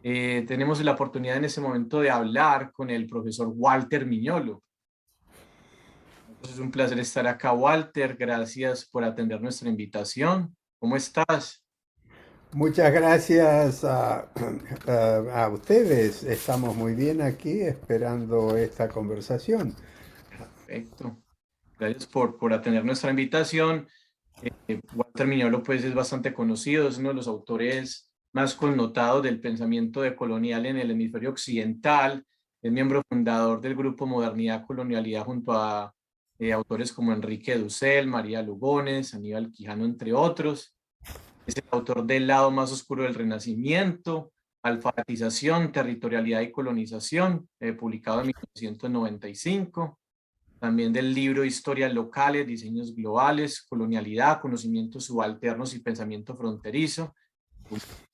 Tenemos la oportunidad en este momento de hablar con el profesor Walter Miñolo. Entonces, es un placer estar acá, Walter. Gracias por atender nuestra invitación. ¿Cómo estás? Muchas gracias a ustedes. Estamos muy bien aquí esperando esta conversación. Perfecto. Gracias por atender nuestra invitación. Walter Miñolo, pues, es bastante conocido, es uno de los autores más connotados del pensamiento decolonial en el hemisferio occidental. Es miembro fundador del grupo Modernidad Colonialidad junto a autores como Enrique Dussel, María Lugones, Aníbal Quijano, entre otros. Es el autor del Lado más oscuro del Renacimiento, Alfabetización, Territorialidad y Colonización, publicado en 1995. También del libro Historias locales, Diseños globales, Colonialidad, Conocimientos subalternos y Pensamiento fronterizo,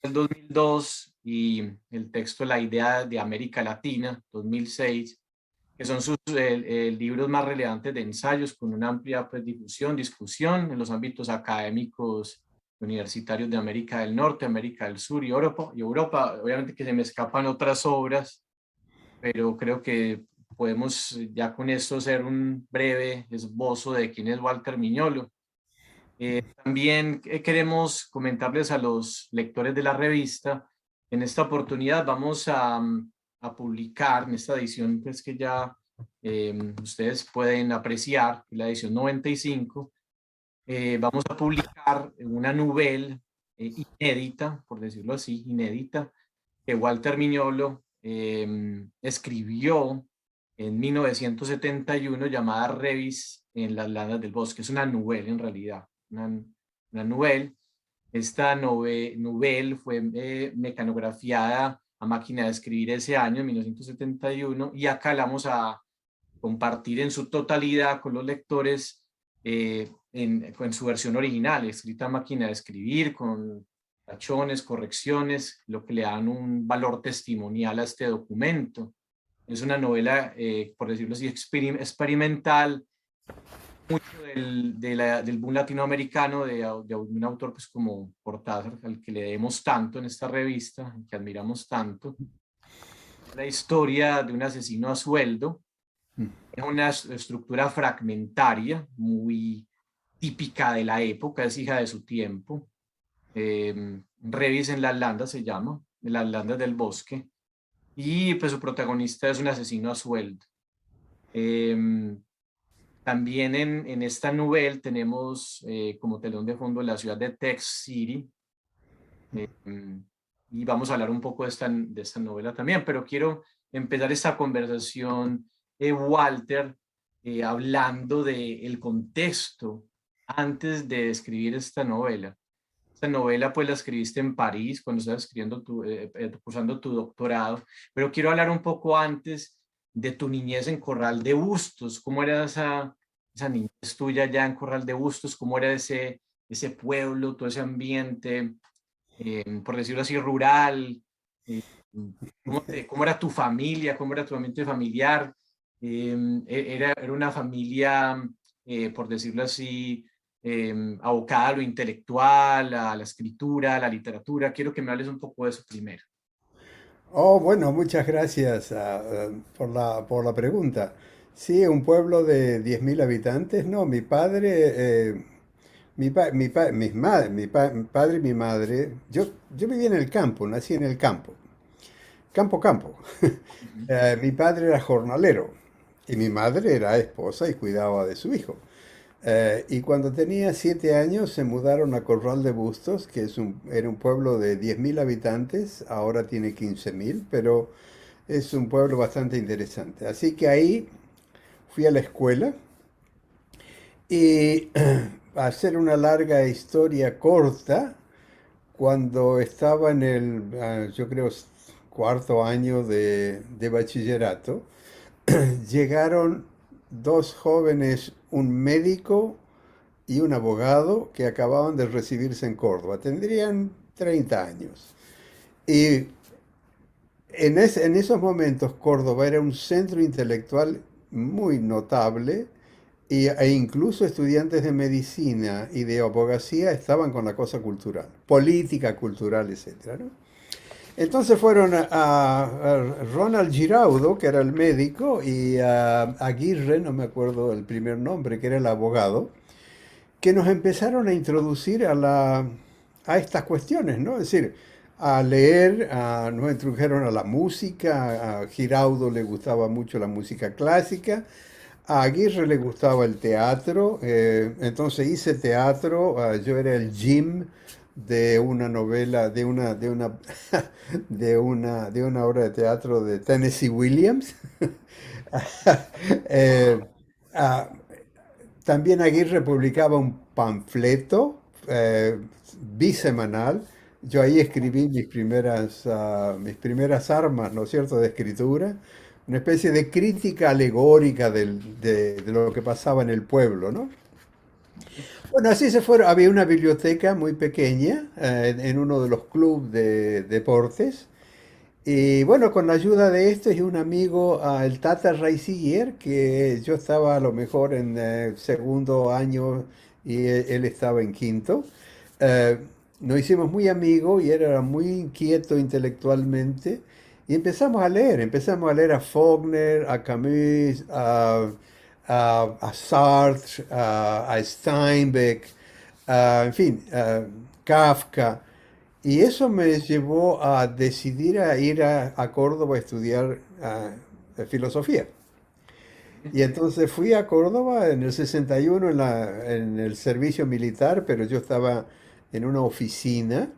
el 2002, y el texto La idea de América Latina, 2006, que son sus libros más relevantes de ensayos con una amplia, pues, difusión, discusión en los ámbitos académicos universitarios de América del Norte, América del Sur y Europa. Obviamente que se me escapan otras obras, pero creo que podemos ya con esto hacer un breve esbozo de quién es Walter Miñolo. También queremos comentarles a los lectores de la revista, en esta oportunidad vamos a publicar en esta edición, pues, que ya ustedes pueden apreciar, la edición 95. Vamos a publicar una novela inédita, por decirlo así, inédita, que Walter Miñolo escribió en 1971, llamada Revis en las Landas del Bosque. Es una novela en realidad, una novela. Esta novela fue mecanografiada a máquina de escribir ese año, en 1971, y acá la vamos a compartir en su totalidad con los lectores en su versión original, escrita a máquina de escribir, con tachones, correcciones, lo que le dan un valor testimonial a este documento. Es una novela, por decirlo así, experimental, mucho del boom latinoamericano, de un autor, pues, como Cortázar, al que le debemos tanto en esta revista, que admiramos tanto. La historia de un asesino a sueldo. Es una estructura fragmentaria, muy típica de la época, es hija de su tiempo. Revis en las landas se llama, en las landas del bosque. Y pues su protagonista es un asesino a sueldo. Eh, También en esta novela tenemos como telón de fondo la ciudad de Tex City. eh, y vamos a hablar un poco de esta novela también, pero quiero empezar esta conversación, Walter, hablando del contexto antes de escribir esta novela. Esta novela pues la escribiste en París cuando estabas cursando tu doctorado, pero quiero hablar un poco antes de tu niñez en Corral de Bustos. ¿Cómo era esa niñez tuya ya en Corral de Bustos? ¿Cómo era ese pueblo, todo ese ambiente, por decirlo así, rural? Eh, ¿Cómo era tu familia? ¿Cómo era tu ambiente familiar? Era una familia, por decirlo así, abocada a lo intelectual, a la escritura, a la literatura. Quiero que me hables un poco de eso primero. Oh, bueno, muchas gracias por la pregunta. Sí, un pueblo de 10.000 habitantes. No, mi padre, mi padre y mi madre, yo vivía en el campo, nací en el campo, campo. Ujú. Mi padre era jornalero y mi madre era esposa y cuidaba de su hijo. Y cuando tenía 7 años se mudaron a Corral de Bustos, que era un pueblo de 10.000 habitantes, ahora tiene 15.000, pero es un pueblo bastante interesante. Así que ahí fui a la escuela y a hacer una larga historia corta, cuando estaba en el, yo creo, cuarto año de bachillerato, llegaron dos jóvenes, un médico y un abogado que acababan de recibirse en Córdoba. Tendrían 30 años. Y en esos momentos Córdoba era un centro intelectual muy notable e incluso estudiantes de medicina y de abogacía estaban con la cosa cultural, política, cultural, etcétera, ¿no? Entonces fueron a Ronald Giraudo, que era el médico, y a Aguirre, no me acuerdo el primer nombre, que era el abogado, que nos empezaron a introducir a estas cuestiones, ¿no? Es decir, a leer, nos introdujeron a la música, a Giraudo le gustaba mucho la música clásica, a Aguirre le gustaba el teatro, entonces hice teatro, yo era el Jim de una novela, de una obra de teatro de Tennessee Williams. Eh, ah, También Aguirre publicaba un panfleto bisemanal. Yo ahí escribí mis primeras armas, ¿no es cierto?, de escritura, una especie de crítica alegórica de lo que pasaba en el pueblo, ¿no? Bueno, así se fueron. Había una biblioteca muy pequeña en uno de los clubes de deportes. Y bueno, con la ayuda de esto y un amigo, el Tata Raicier, que yo estaba a lo mejor en segundo año y él estaba en quinto, eh, nos hicimos muy amigos y él era muy inquieto intelectualmente. Y empezamos a leer a Faulkner, a Camus, a Sartre, a Steinbeck, en fin, Kafka. Y eso me llevó a decidir a ir a Córdoba a estudiar filosofía. Y entonces fui a Córdoba en el 61 en el servicio militar, pero yo estaba en una oficina,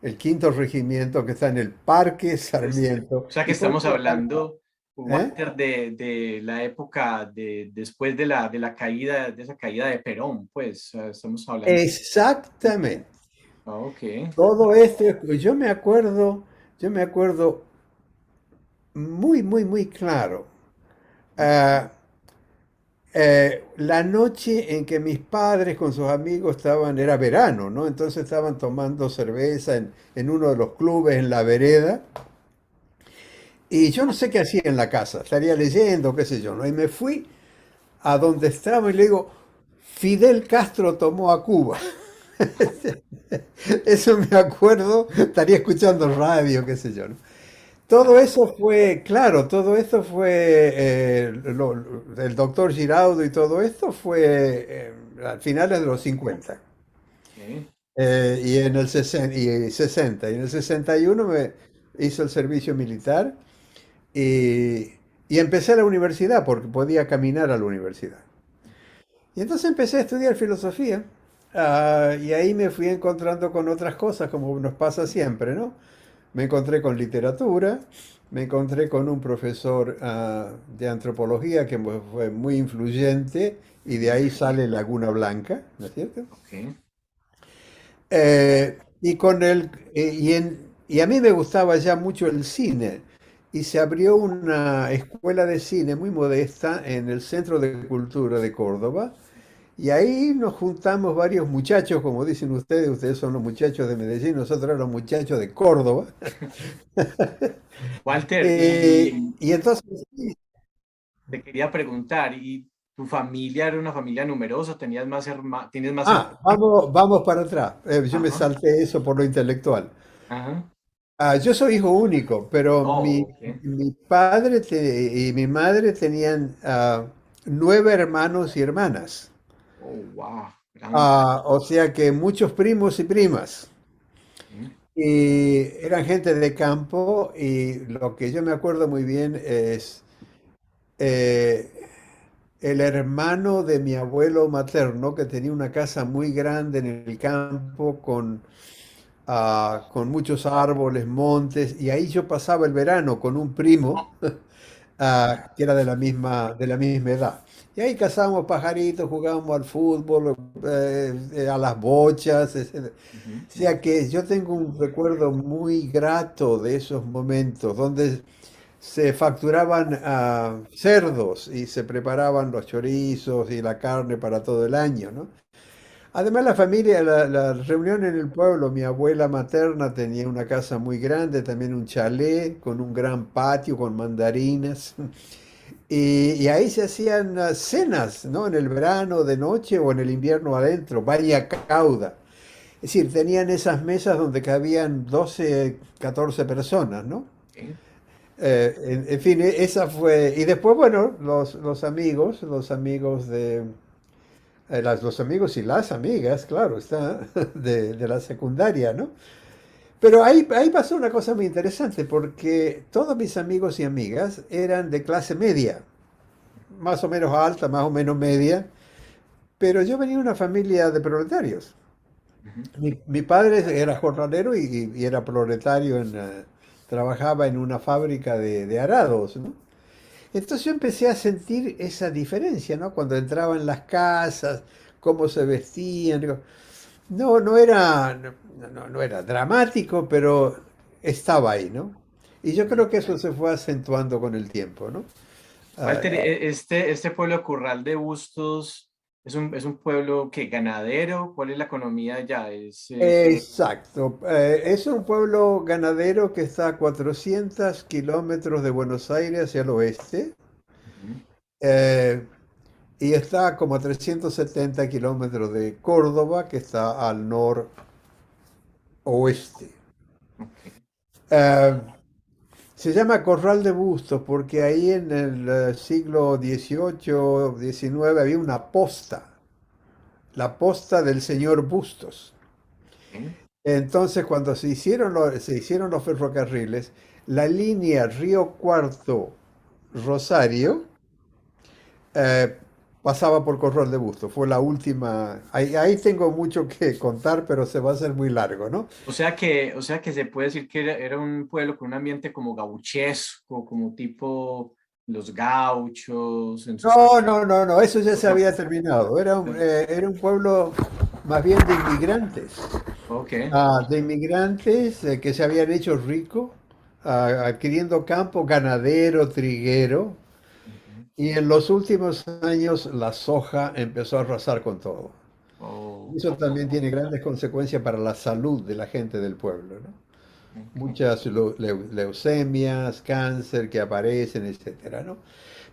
el quinto regimiento que está en el Parque Sarmiento. O sea que Y por estamos eso hablando, ¿eh? Walter, de la época después de la caída, de esa caída de Perón, pues, estamos hablando. Exactamente. Ah, ok. Todo esto, yo me acuerdo muy, muy, muy claro. Ah, la noche en que mis padres con sus amigos estaban, era verano, ¿no? Entonces estaban tomando cerveza en uno de los clubes en la vereda. Y yo no sé qué hacía en la casa, estaría leyendo, qué sé yo, ¿no? Y me fui a donde estaba y le digo, Fidel Castro tomó a Cuba. Eso me acuerdo, estaría escuchando radio, qué sé yo, ¿no? Todo Claro. eso fue, claro, todo esto fue, el doctor Giraudo y todo esto fue a finales de los 50. Ok. Y en el 60, y 60. Y en el 61 me hizo el servicio militar y, y empecé la universidad porque podía caminar a la universidad. Y entonces empecé a estudiar filosofía. Y ahí me fui encontrando con otras cosas, como nos pasa siempre, ¿no? Me encontré con literatura, me encontré con un profesor de antropología que fue muy influyente y de Sí. ahí sale Laguna Blanca, ¿no es cierto? Ok. Y con él, y a mí me gustaba ya mucho el cine. Y se abrió una escuela de cine muy modesta en el Centro de Cultura de Córdoba. Y ahí nos juntamos varios muchachos, como dicen ustedes son los muchachos de Medellín, nosotros los muchachos de Córdoba. Walter, y Y entonces, sí. te quería preguntar, ¿y tu familia era una familia numerosa? ¿Tienes más hermanos? Vamos para atrás. Yo me Ajá, salté eso por lo intelectual. ajá. Yo soy hijo único, pero Oh, ok. mi padre y mi madre tenían 9 hermanos y hermanas. Oh, wow, grande. O sea que muchos primos y primas. Sí. Y eran gente de campo y lo que yo me acuerdo muy bien es eh, el hermano de mi abuelo materno que tenía una casa muy grande en el campo con muchos árboles, montes, y ahí yo pasaba el verano con un primo que era de la misma edad. Y ahí cazábamos pajaritos, jugábamos al fútbol, a las bochas. Ujú, O sea que yo tengo un recuerdo muy grato de esos momentos donde se facturaban cerdos y se preparaban los chorizos y la carne para todo el año, ¿no? Además, la familia, la reunión en el pueblo, mi abuela materna tenía una casa muy grande, también un chalet con un gran patio con mandarinas. Y ahí se hacían cenas, ¿no? En el verano de noche o en el invierno adentro, vaya cauda. Es decir, tenían esas mesas donde cabían 12, 14 personas, ¿no? Ok. En fin, esa fue. Y después, bueno, los amigos de. Los amigos y las amigas, claro, está, de la secundaria, ¿no? Pero ahí pasó una cosa muy interesante, porque todos mis amigos y amigas eran de clase media, más o menos alta, más o menos media, pero yo venía de una familia de proletarios. Ujú. Mi padre era jornalero y era proletario, trabajaba en una fábrica de arados, ¿no? Entonces yo empecé a sentir esa diferencia, ¿no? Cuando entraba en las casas, cómo se vestían. Digo, no era dramático, pero estaba ahí, ¿no? Y yo creo que eso se fue acentuando con el tiempo, ¿no? Ah, Walter, este pueblo Corral de Bustos es un pueblo que ganadero. ¿Cuál es la economía allá? exacto. Es un pueblo ganadero que está a 400 kilómetros de Buenos Aires hacia el oeste, Ujú. eh, y está como a 370 kilómetros de Córdoba, que está al noroeste. Ok. Eh, Se llama Corral de Bustos porque ahí en el siglo XVIII, XIX había una posta, la posta del señor Bustos. Ok. Entonces, cuando se hicieron los ferrocarriles, la línea Río Cuarto Rosario eh, pasaba por Corral de Bustos. Fue la última. Ahí tengo mucho que contar, pero se va a hacer muy largo, ¿no? O sea que se puede decir que era un pueblo con un ambiente como gauchesco, como tipo los gauchos en sus No, eso ya se no. había terminado. Era un pueblo más bien de inmigrantes. Ok. De inmigrantes que se habían hecho ricos, adquiriendo campo ganadero, triguero, Ujú. y en los últimos años la soja empezó a arrasar con todo. Y Oh, eso también tiene grandes consecuencias para la salud de la gente del pueblo, ¿no? ok. Muchas leucemias, cáncer que aparecen, etcétera, ¿no?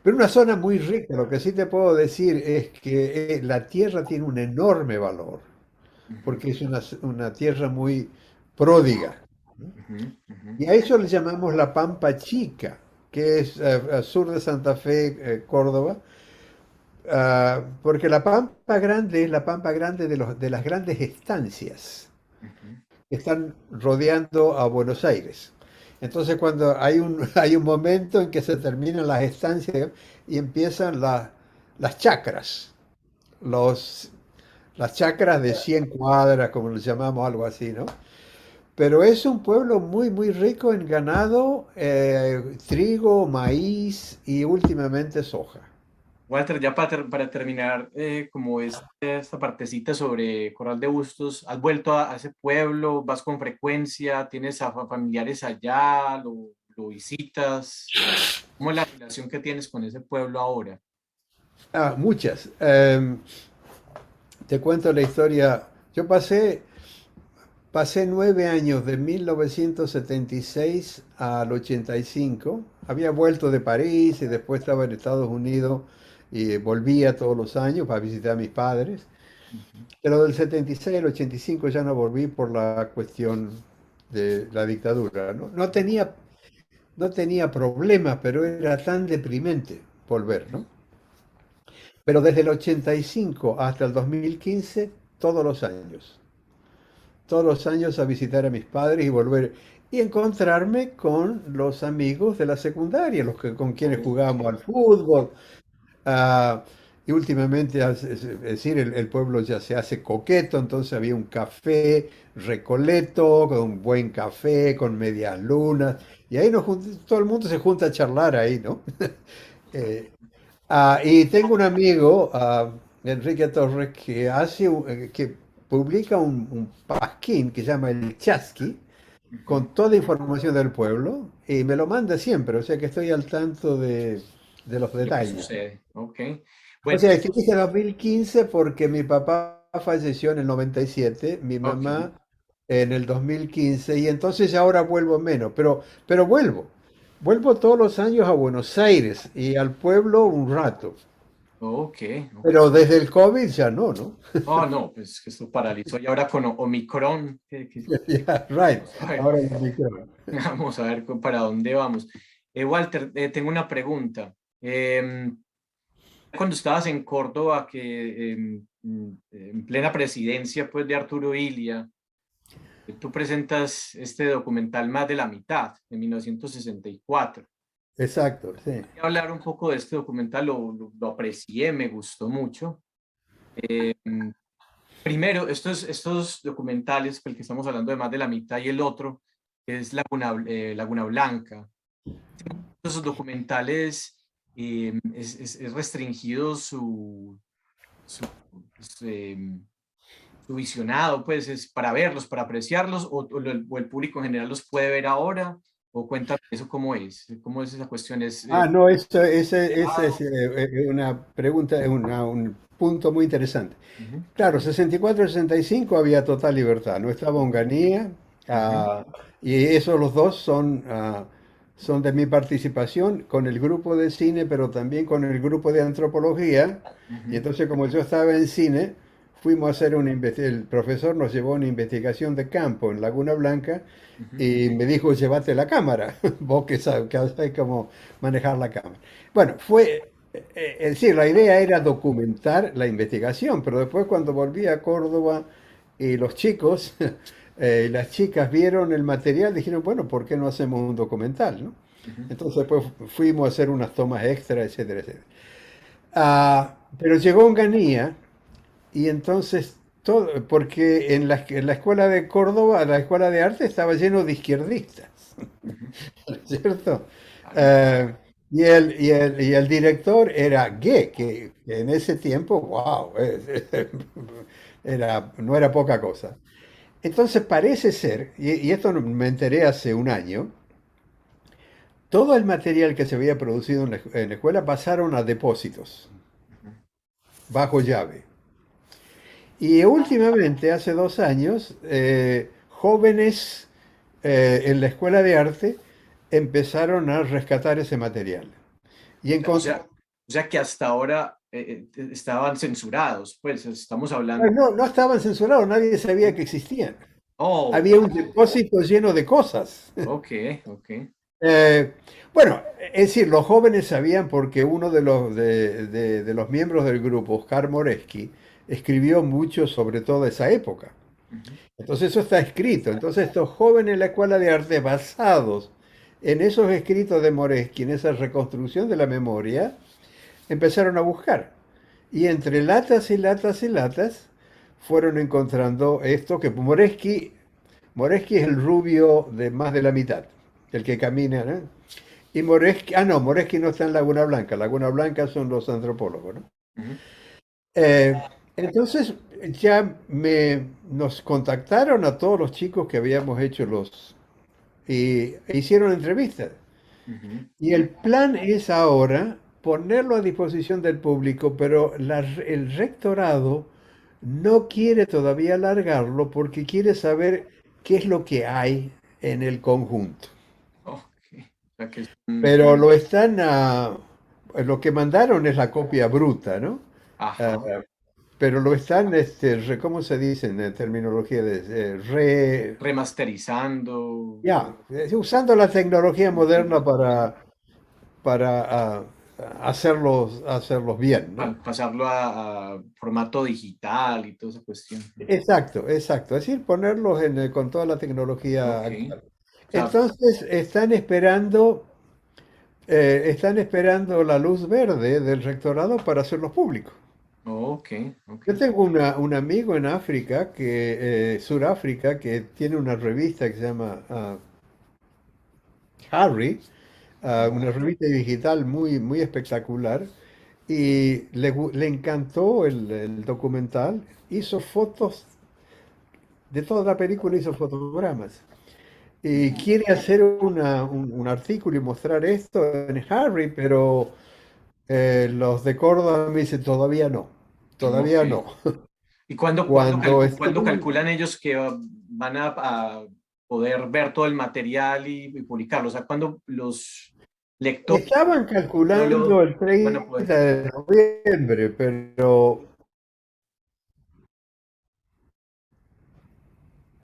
Pero una zona muy rica, lo que sí te puedo decir es que la tierra tiene un enorme valor, Ujú, porque es una tierra muy pródiga. ujú, ujú. Y a eso le llamamos la Pampa Chica, que es al sur de Santa Fe, Córdoba, porque la Pampa Grande es la Pampa Grande de las grandes estancias Ujú. que están rodeando a Buenos Aires. Entonces, cuando hay un momento en que se terminan las estancias y empiezan las chacras, los, las chacras de 100 cuadras, como les llamamos, algo así, ¿no? Pero es un pueblo muy, muy rico en ganado, trigo, maíz y últimamente soja. Walter, ya para terminar, como esta partecita sobre Corral de Bustos, ¿has vuelto a ese pueblo? ¿Vas con frecuencia? ¿Tienes a familiares allá? Lo visitas? ¿Cómo es la relación que tienes con ese pueblo ahora? Muchas. Te cuento la historia. Yo pasé 9 años de 1976 al 85. Había vuelto de París y después estaba en Estados Unidos y volvía todos los años para visitar a mis padres. Ujú. Pero del 76 al 85 ya no volví por la cuestión de la dictadura, ¿no? No tenía problemas, pero era tan deprimente volver, ¿no? Pero desde el 85 hasta el 2015, todos los años a visitar a mis padres y volver y encontrarme con los amigos de la secundaria, con quienes Ok. jugábamos al fútbol. ah, y últimamente, es decir, el pueblo ya se hace coqueto, entonces había un café Recoleto, con un buen café, con medias lunas, y ahí todo el mundo se junta a charlar ahí, ¿no? Eh, y tengo un amigo, Enrique Torres, que publica un pasquín que se llama El Chasqui, Ujú. con toda información del pueblo, y me lo manda siempre, o sea que estoy al tanto de los Lo que detalles. sucede. Ok. O Bueno, sea, que dije 2015 porque mi papá falleció en el 97, mi ok. mamá en el 2015, y entonces ya ahora vuelvo menos, pero vuelvo. Vuelvo todos los años a Buenos Aires y al pueblo un rato. Ok, ok. Pero desde el COVID ya no, ¿no? Oh, no, pues que esto paralizó. Y ahora con Omicron, Yeah, right. vamos a ver, Ahora lo dijeron. vamos a ver para dónde vamos. Walter, tengo una pregunta. Cuando estabas en Córdoba, que en plena presidencia pues, de Arturo Illia, tú presentas este documental Más de la mitad, de 1964. Exacto, sí. Quería hablar un poco de este documental, lo aprecié, me gustó mucho. Primero, estos documentales, el que estamos hablando de Más de la mitad y el otro, es Laguna Blanca. Esos documentales es restringido pues, su visionado, pues es para verlos, para apreciarlos, o el público en general los puede ver ahora, o cuéntame eso cómo es esa cuestión, No, ese es una pregunta, un punto muy interesante. ujú, Claro, 64-65 había total libertad, no estaba Onganía, ujú, y esos los dos son de mi participación con el grupo de cine, pero también con el grupo de antropología. Y ujú, entonces, como yo estaba en cine, fuimos a hacer el profesor nos llevó a una investigación de campo en Laguna Blanca ujú, y me dijo, llévate la cámara, vos que sabés cómo manejar la cámara. Bueno, es decir, la idea era documentar la investigación, pero después cuando volví a Córdoba y los chicos y las chicas vieron el material, dijeron, bueno, ¿por qué no hacemos un documental, no? ujú. Entonces después fuimos a hacer unas tomas extra, etcétera, etcétera. Pero llegó Onganía y entonces todo, porque en la escuela de Córdoba, la escuela de arte estaba lleno de izquierdistas. Ujú, ¿Cierto? claro. Eh, y el director era gay, que en ese tiempo, wow, no era poca cosa. Entonces parece ser, y esto me enteré hace un año, todo el material que se había producido en la escuela pasaron a depósitos, Ujú. bajo llave. Y últimamente, hace 2 años, jóvenes en la escuela de arte empezaron a rescatar ese material. Y O encontraron, sea, o sea que hasta ahora estaban censurados, pues estamos hablando. no, no estaban censurados, nadie sabía que existían. Oh, Había un depósito lleno de cosas. ok, ok. Eh, bueno, es decir, los jóvenes sabían porque uno de los miembros del grupo, Oscar Moreschi, escribió mucho sobre toda esa época. Ujú, Entonces eso está escrito. Entonces estos jóvenes en la Escuela de Arte, basados en esos escritos de Moreschi, en esa reconstrucción de la memoria, empezaron a buscar. Y entre latas y latas y latas fueron encontrando esto que Moreschi es el rubio de más de la mitad, el que camina, ¿no? Y Moreschi, no, Moreschi no está en Laguna Blanca son los antropólogos, ¿no? ujú. Eh, entonces nos contactaron a todos los chicos que habíamos hecho e hicieron entrevistas. Ujú. Y el plan es ahora ponerlo a disposición del público, pero el rectorado no quiere todavía alargarlo porque quiere saber qué es lo que hay en el conjunto. Ok. O sea que Pero lo que mandaron es la copia bruta, ¿no? Ah, ajá. pero lo están, ¿cómo se dice en terminología Remasterizando, usando la tecnología moderna para hacerlos bien, ¿no? pasarlo a formato digital y toda esa cuestión. Exacto, exacto. Es decir, ponerlos con toda la tecnología Ok. actual. O sea, Entonces, están esperando la luz verde del rectorado para hacerlos públicos. ok, ok. Yo tengo un amigo en África, Suráfrica, que tiene una revista que se llama Harry, una revista digital muy, muy espectacular, y le encantó el documental, hizo fotos de toda la película, hizo fotogramas. Y quiere hacer un artículo y mostrar esto en Harry, pero los de Córdoba me dicen Ok. todavía no. ¿Y cuándo, Cuando cuándo estén calculan ellos que van a poder ver todo el material y publicarlo? O sea, ¿cuándo lector, Estaban calculando solo, el bueno, pues, 30 de noviembre, pero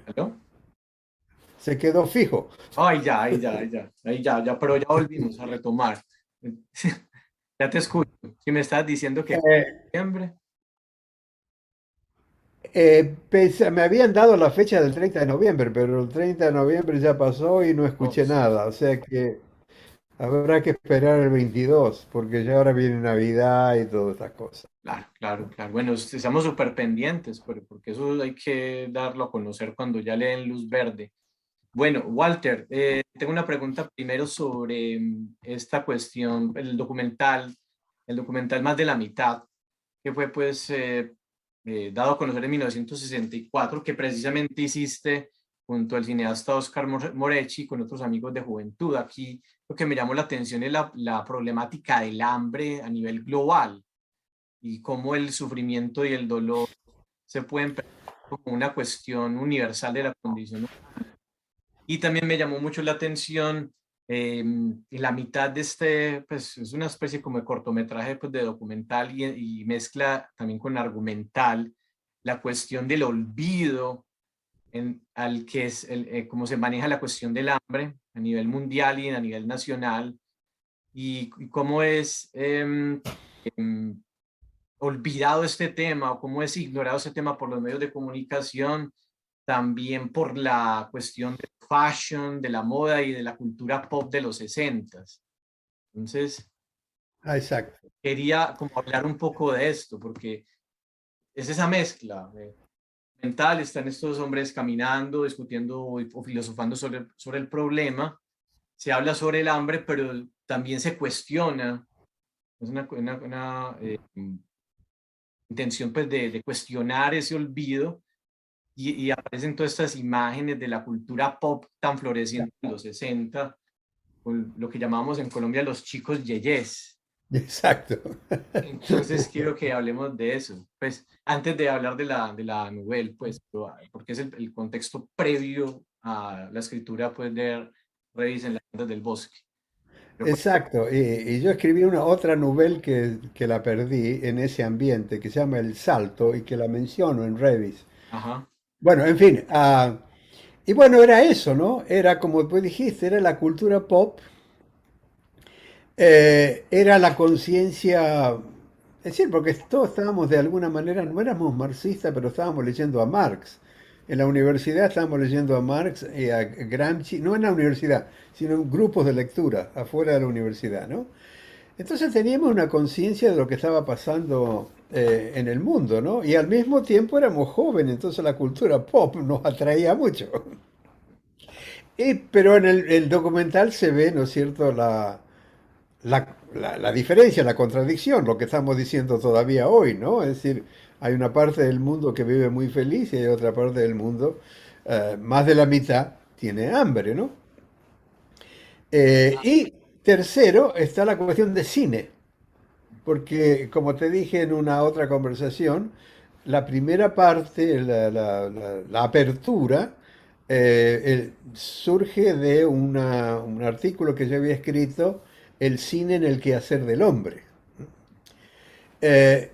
¿aló? se quedó fijo. Ay, ya, ahí ya, ahí ya, ahí ya, ya, pero ya volvimos a retomar. Ya te escucho. Si me estás diciendo que Eh, diciembre, me habían dado la fecha del 30 de noviembre, pero el 30 de noviembre ya pasó y no oh, escuché nada. O sea que habrá que esperar el 22, porque ya ahora viene Navidad y todas estas cosas. claro, claro, claro. Bueno, estamos súper pendientes, porque eso hay que darlo a conocer cuando ya le den luz verde. Bueno, Walter, tengo una pregunta primero sobre esta cuestión, el documental Más de la mitad, que fue pues dado a conocer en 1964, que precisamente hiciste junto al cineasta Oscar Moretti con otros amigos de juventud. Aquí lo que me llamó la atención es la problemática del hambre a nivel global y cómo el sufrimiento y el dolor se pueden percibir como una cuestión universal de la condición. Y también me llamó mucho la atención la mitad de este, pues es una especie como de cortometraje pues, de documental y mezcla también con argumental la cuestión del olvido al que es cómo se maneja la cuestión del hambre a nivel mundial y a nivel nacional y cómo es olvidado este tema o cómo es ignorado este tema por los medios de comunicación, también por la cuestión del fashion, de la moda y de la cultura pop de los 60. Entonces, Ah, exacto. quería como hablar un poco de esto, porque es esa mezcla mental, están estos hombres caminando, discutiendo o filosofando sobre el problema, se habla sobre el hambre, pero también se cuestiona, es una intención pues de cuestionar ese olvido y aparecen todas estas imágenes de la cultura pop tan floreciente en los 60 con lo que llamamos en Colombia los chicos yeyés. Exacto. Entonces quiero que hablemos de eso. Pues antes de hablar de la novela, pues, porque es el contexto previo a la escritura pues, de Revis en las Bandas del Bosque. Pero, Exacto. Y yo escribí una otra novela que la perdí en ese ambiente, que se llama El Salto y que la menciono en Revis. ajá. Bueno, en fin. Y bueno, era eso, ¿no? Era como tú dijiste, era la cultura pop, era la conciencia, es decir, porque todos estábamos de alguna manera, no éramos marxistas, pero estábamos leyendo a Marx. En la universidad estábamos leyendo a Marx y a Gramsci, no en la universidad, sino en grupos de lectura afuera de la universidad, ¿no? Entonces teníamos una conciencia de lo que estaba pasando en el mundo, ¿no? Y al mismo tiempo éramos jóvenes, entonces la cultura pop nos atraía mucho. Pero en el documental se ve, ¿no es cierto?, la diferencia, la contradicción, lo que estamos diciendo todavía hoy, ¿no? Es decir, hay una parte del mundo que vive muy feliz y hay otra parte del mundo, más de la mitad, tiene hambre, ¿no? Y tercero, está la cuestión de cine, porque como te dije en una otra conversación, la primera parte, la apertura, surge de un artículo que yo había escrito, El cine en el quehacer del hombre.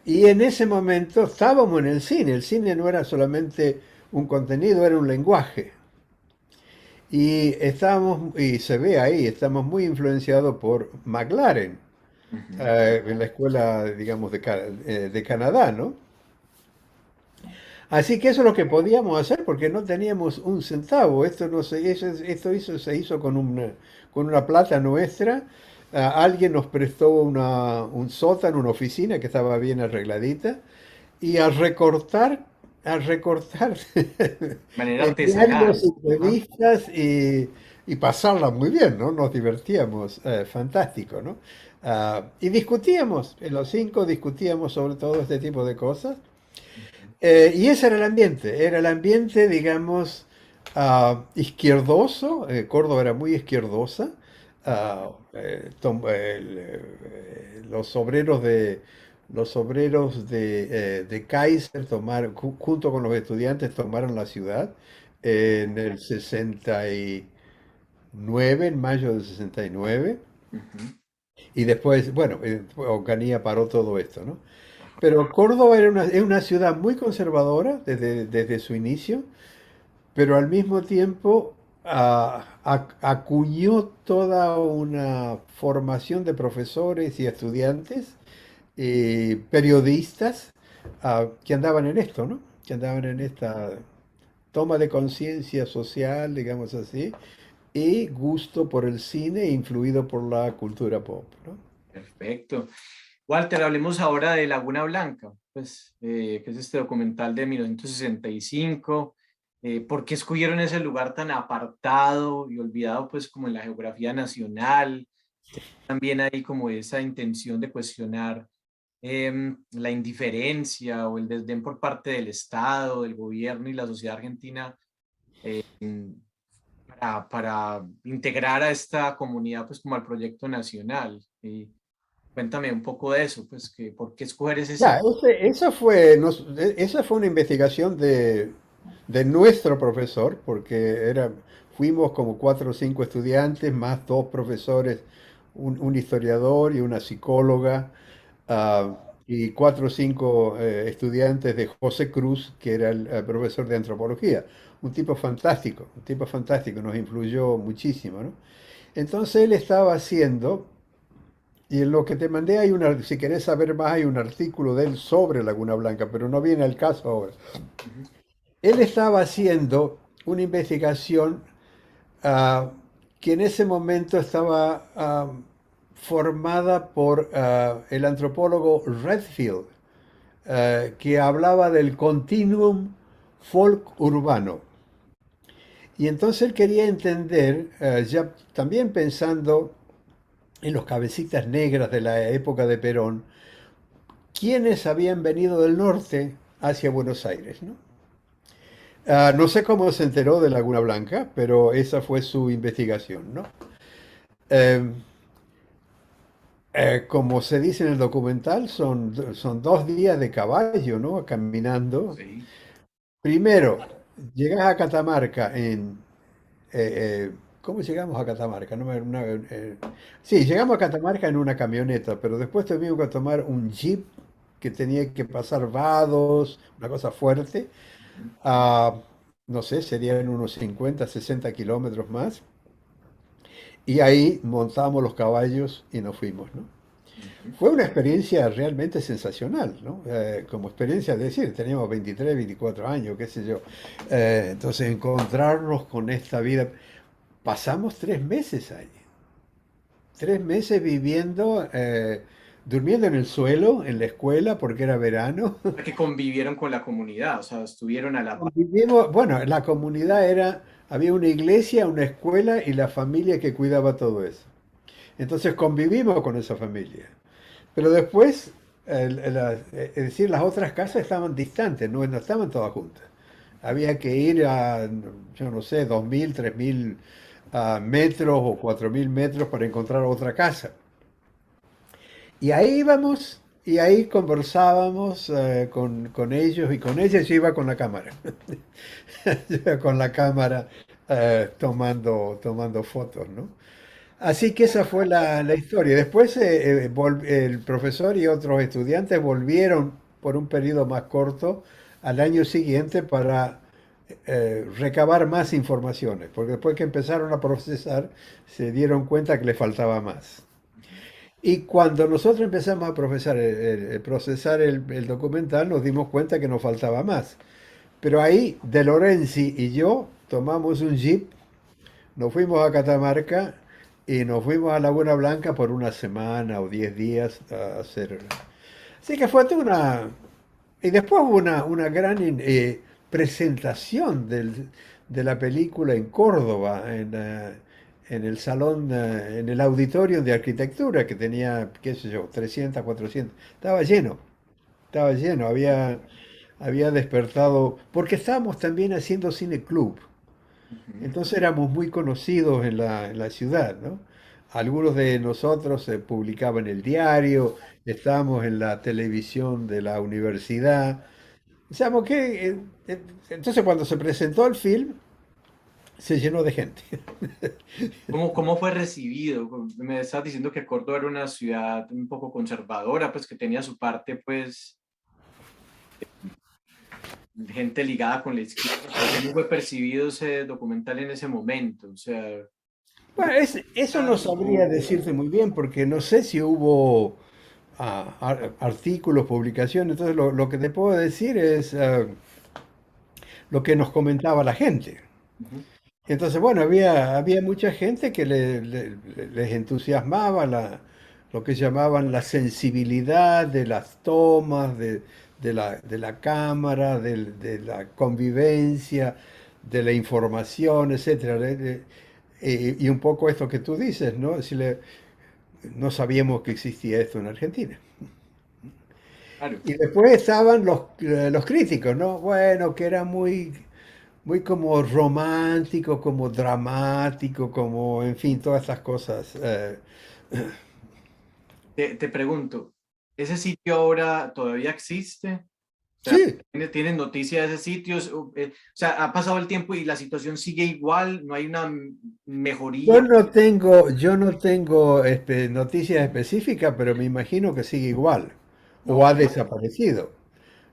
Y en ese momento estábamos en el cine no era solamente un contenido, era un lenguaje. Y estábamos, y se ve ahí, estamos muy influenciados por McLaren, Ujú. en la escuela, digamos, de Canadá, ¿no? Así que eso es lo que podíamos hacer porque no teníamos un centavo. Esto no se, se hizo con una plata nuestra. Alguien nos prestó un sótano, una oficina que estaba bien arregladita. Y al recortar De manera diarios, artesanal. Ajá. entrevistas y pasarla muy bien, ¿no? Nos divertíamos, fantástico, ¿no? Y discutíamos, en los cinco discutíamos sobre todo este tipo de cosas. Y ese era el ambiente, digamos, izquierdoso. Córdoba era muy izquierdosa. Los obreros de Kaiser tomaron, junto con los estudiantes, tomaron la ciudad en el 69, en mayo del 69. Ujú. Y después, bueno, Oncanía paró todo esto, ¿no? Ajá. Pero Córdoba es una ciudad muy conservadora desde su inicio, pero al mismo tiempo acuñó toda una formación de profesores y estudiantes y periodistas que andaban en esto, ¿no? Que andaban en esta toma de conciencia social, digamos así, y gusto por el cine influido por la cultura pop, ¿no? Perfecto. Walter, hablemos ahora de Laguna Blanca, pues, que es este documental de 1965. ¿Por qué escogieron ese lugar tan apartado y olvidado, pues, como en la geografía nacional? También hay como esa intención de cuestionar la indiferencia o el desdén por parte del Estado, del gobierno y la sociedad argentina para integrar a esta comunidad, pues, como al proyecto nacional. Y cuéntame un poco de eso, pues, que, ¿por qué escoger ese Ya, sitio? esa fue una investigación de nuestro profesor, porque fuimos como cuatro o cinco estudiantes, más dos profesores, un historiador y una psicóloga, y cuatro o cinco estudiantes de José Cruz, que era el profesor de antropología. Un tipo fantástico, nos influyó muchísimo, ¿no? Entonces él estaba haciendo y en lo que te mandé si querés saber más, hay un artículo de él sobre Laguna Blanca, pero no viene al caso ahora. Ujú. Él estaba haciendo una investigación ah, que en ese momento estaba formada por el antropólogo Redfield, que hablaba del continuum folk urbano. Y entonces él quería entender, ya también pensando en los cabecitas negras de la época de Perón, quiénes habían venido del norte hacia Buenos Aires, ¿no? No sé cómo se enteró de Laguna Blanca, pero esa fue su investigación, ¿no? Eh, como se dice en el documental, son 2 días de caballo, ¿no? Caminando. Sí. Primero, llegas a Catamarca ¿cómo llegamos a Catamarca? Sí, llegamos a Catamarca en una camioneta, pero después tuvimos que tomar un jeep que tenía que pasar vados, una cosa fuerte. Ujú. a, no sé, serían unos 50, 60 kilómetros más. Y ahí montamos los caballos y nos fuimos, ¿no? Ujú. Fue una experiencia realmente sensacional, ¿no? Como experiencia, es decir, teníamos 23, 24 años, qué sé yo. Entonces, encontrarnos con esta vida. Pasamos 3 meses ahí. 3 meses viviendo, durmiendo en el suelo, en la escuela, porque era verano. Que convivieron con la comunidad, o sea, estuvieron a la par. Convivimos, bueno, la comunidad había una iglesia, una escuela y la familia que cuidaba todo eso. Entonces convivimos con esa familia. Pero después, es decir, las otras casas estaban distantes, no estaban todas juntas. Había que ir a, yo no sé, 2.000, 3.000 metros o 4.000 metros para encontrar otra casa. Y ahí íbamos y ahí conversábamos con ellos y con ellas yo iba con la cámara. Yo iba con la cámara tomando fotos, ¿no? Así que esa fue la historia. Después el profesor y otros estudiantes volvieron por un periodo más corto al año siguiente para recabar más informaciones, porque después que empezaron a procesar se dieron cuenta que le faltaba más. Y cuando nosotros empezamos a procesar el documental, nos dimos cuenta que nos faltaba más. Pero ahí, De Lorenzi y yo tomamos un jeep, nos fuimos a Catamarca y nos fuimos a Laguna Blanca por una semana o 10 días a hacer. Así que fue toda una. Y después hubo una gran presentación de la película en Córdoba, en el salón, en el auditorio de arquitectura que tenía, qué sé yo, 300, 400. Estaba lleno, había despertado, porque estábamos también haciendo cine club. Ujú. Entonces éramos muy conocidos en la ciudad, ¿no? Algunos de nosotros se publicaban en el diario, estábamos en la televisión de la universidad. O sea, entonces cuando se presentó el film, se llenó de gente. ¿Cómo fue recibido? Me estás diciendo que Córdoba era una ciudad un poco conservadora, pues que tenía su parte, pues, gente ligada con la izquierda, pero ¿cómo fue percibido ese documental en ese momento? O sea, Bueno, eso no sabría hubo- decirte muy bien porque no sé si hubo artículos, publicaciones. Entonces lo que te puedo decir es lo que nos comentaba la gente. Ujú, Entonces, bueno, había mucha gente que les entusiasmaba lo que llamaban la sensibilidad de las tomas, de la cámara, de la convivencia, de la información, etcétera. Y un poco esto que tú dices, ¿no? No sabíamos que existía esto en Argentina. claro. Y después estaban los críticos, ¿no? Bueno, que era muy como romántico, como dramático, como, en fin, todas estas cosas. Te pregunto, ¿ese sitio ahora todavía existe? O sea, Sí, ¿tienen noticia de ese sitio? O sea, ha pasado el tiempo y la situación sigue igual, no hay una mejoría. yo no tengo noticias específicas, pero me imagino que sigue igual, No, o ha desaparecido.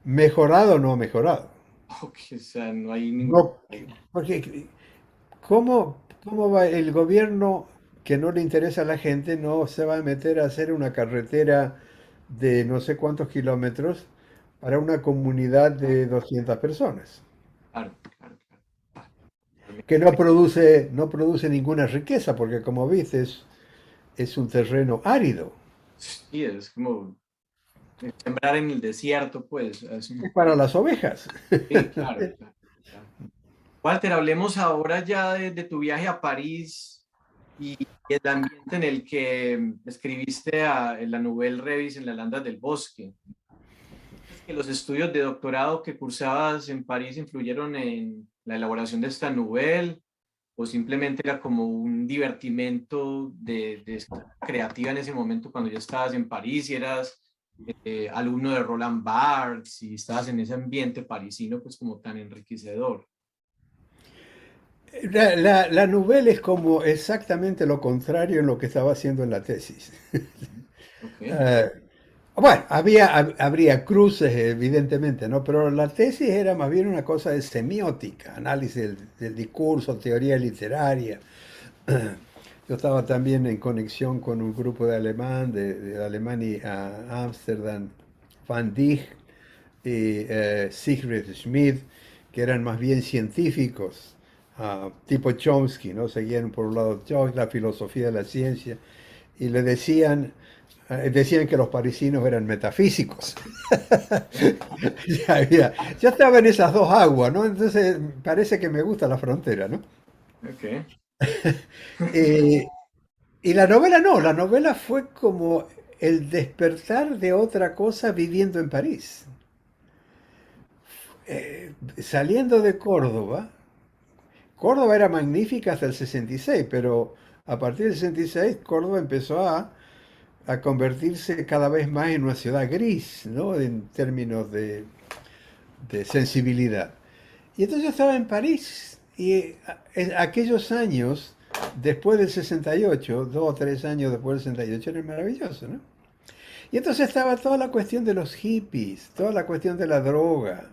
¿Mejorado o no ha mejorado? ok, o sea, no hay ningún... No, porque ¿cómo va el gobierno que no le interesa a la gente, no se va a meter a hacer una carretera de no sé cuántos kilómetros para una comunidad de 200 personas, Claro, claro, claro. que no produce ninguna riqueza, porque como viste es un terreno árido, Sí, es como sembrar en el desierto, pues. es para las ovejas. Sí, claro, claro, claro. Walter, hablemos ahora ya de tu viaje a París y el ambiente en el que escribiste en la Nouvelle Revis en las Landas del Bosque. ¿Es que los estudios de doctorado que cursabas en París influyeron en la elaboración de esta novela o simplemente era como un divertimento de escritura creativa en ese momento cuando ya estabas en París y eras alumno de Roland Barthes y estabas en ese ambiente parisino pues como tan enriquecedor? La novela es como exactamente lo contrario en lo que estaba haciendo en la tesis. Ok, Eh, Bueno, habría cruces, evidentemente, ¿no? Pero la tesis era más bien una cosa de semiótica, análisis del discurso, teoría literaria. Yo estaba también en conexión con un grupo de alemán, de Alemania a Ámsterdam, Van Dijk y Sigrid Schmidt, que eran más bien científicos, tipo Chomsky, ¿no? Seguían por un lado Chomsky, la filosofía de la ciencia, y decían que los parisinos eran metafísicos. Ya estaba en esas dos aguas, ¿no? Entonces parece que me gusta la frontera, ¿no? ok. Eh, y la novela no, la novela fue como el despertar de otra cosa viviendo en París. Saliendo de Córdoba, Córdoba era magnífica hasta el 66, pero a partir del 66 Córdoba empezó a convertirse cada vez más en una ciudad gris, ¿no? En términos de sensibilidad. Y entonces yo estaba en París y en aquellos años, después del 68, 2 o 3 años después del 68, era maravilloso, ¿no? Y entonces estaba toda la cuestión de los hippies, toda la cuestión de la droga.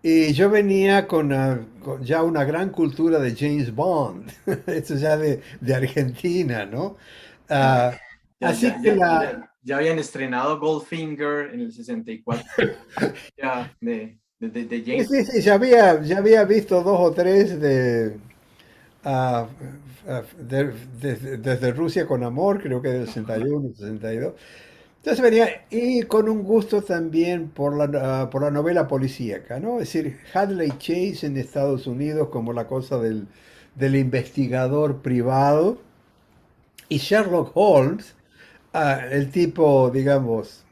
Y yo venía con ya una gran cultura de James Bond, esto ya de Argentina, ¿no? Ya, Ah, ya, así ya, que ya, ya habían estrenado Goldfinger en el 64 ya de sí, James. sí, sí, ya había visto dos o tres ah, desde Rusia con Amor, creo que del Ajá. 61, 62. Entonces venía, y con un gusto también por la novela policíaca, ¿no? Es decir, Hadley Chase en Estados Unidos como la cosa del investigador privado y Sherlock Holmes, el tipo, digamos,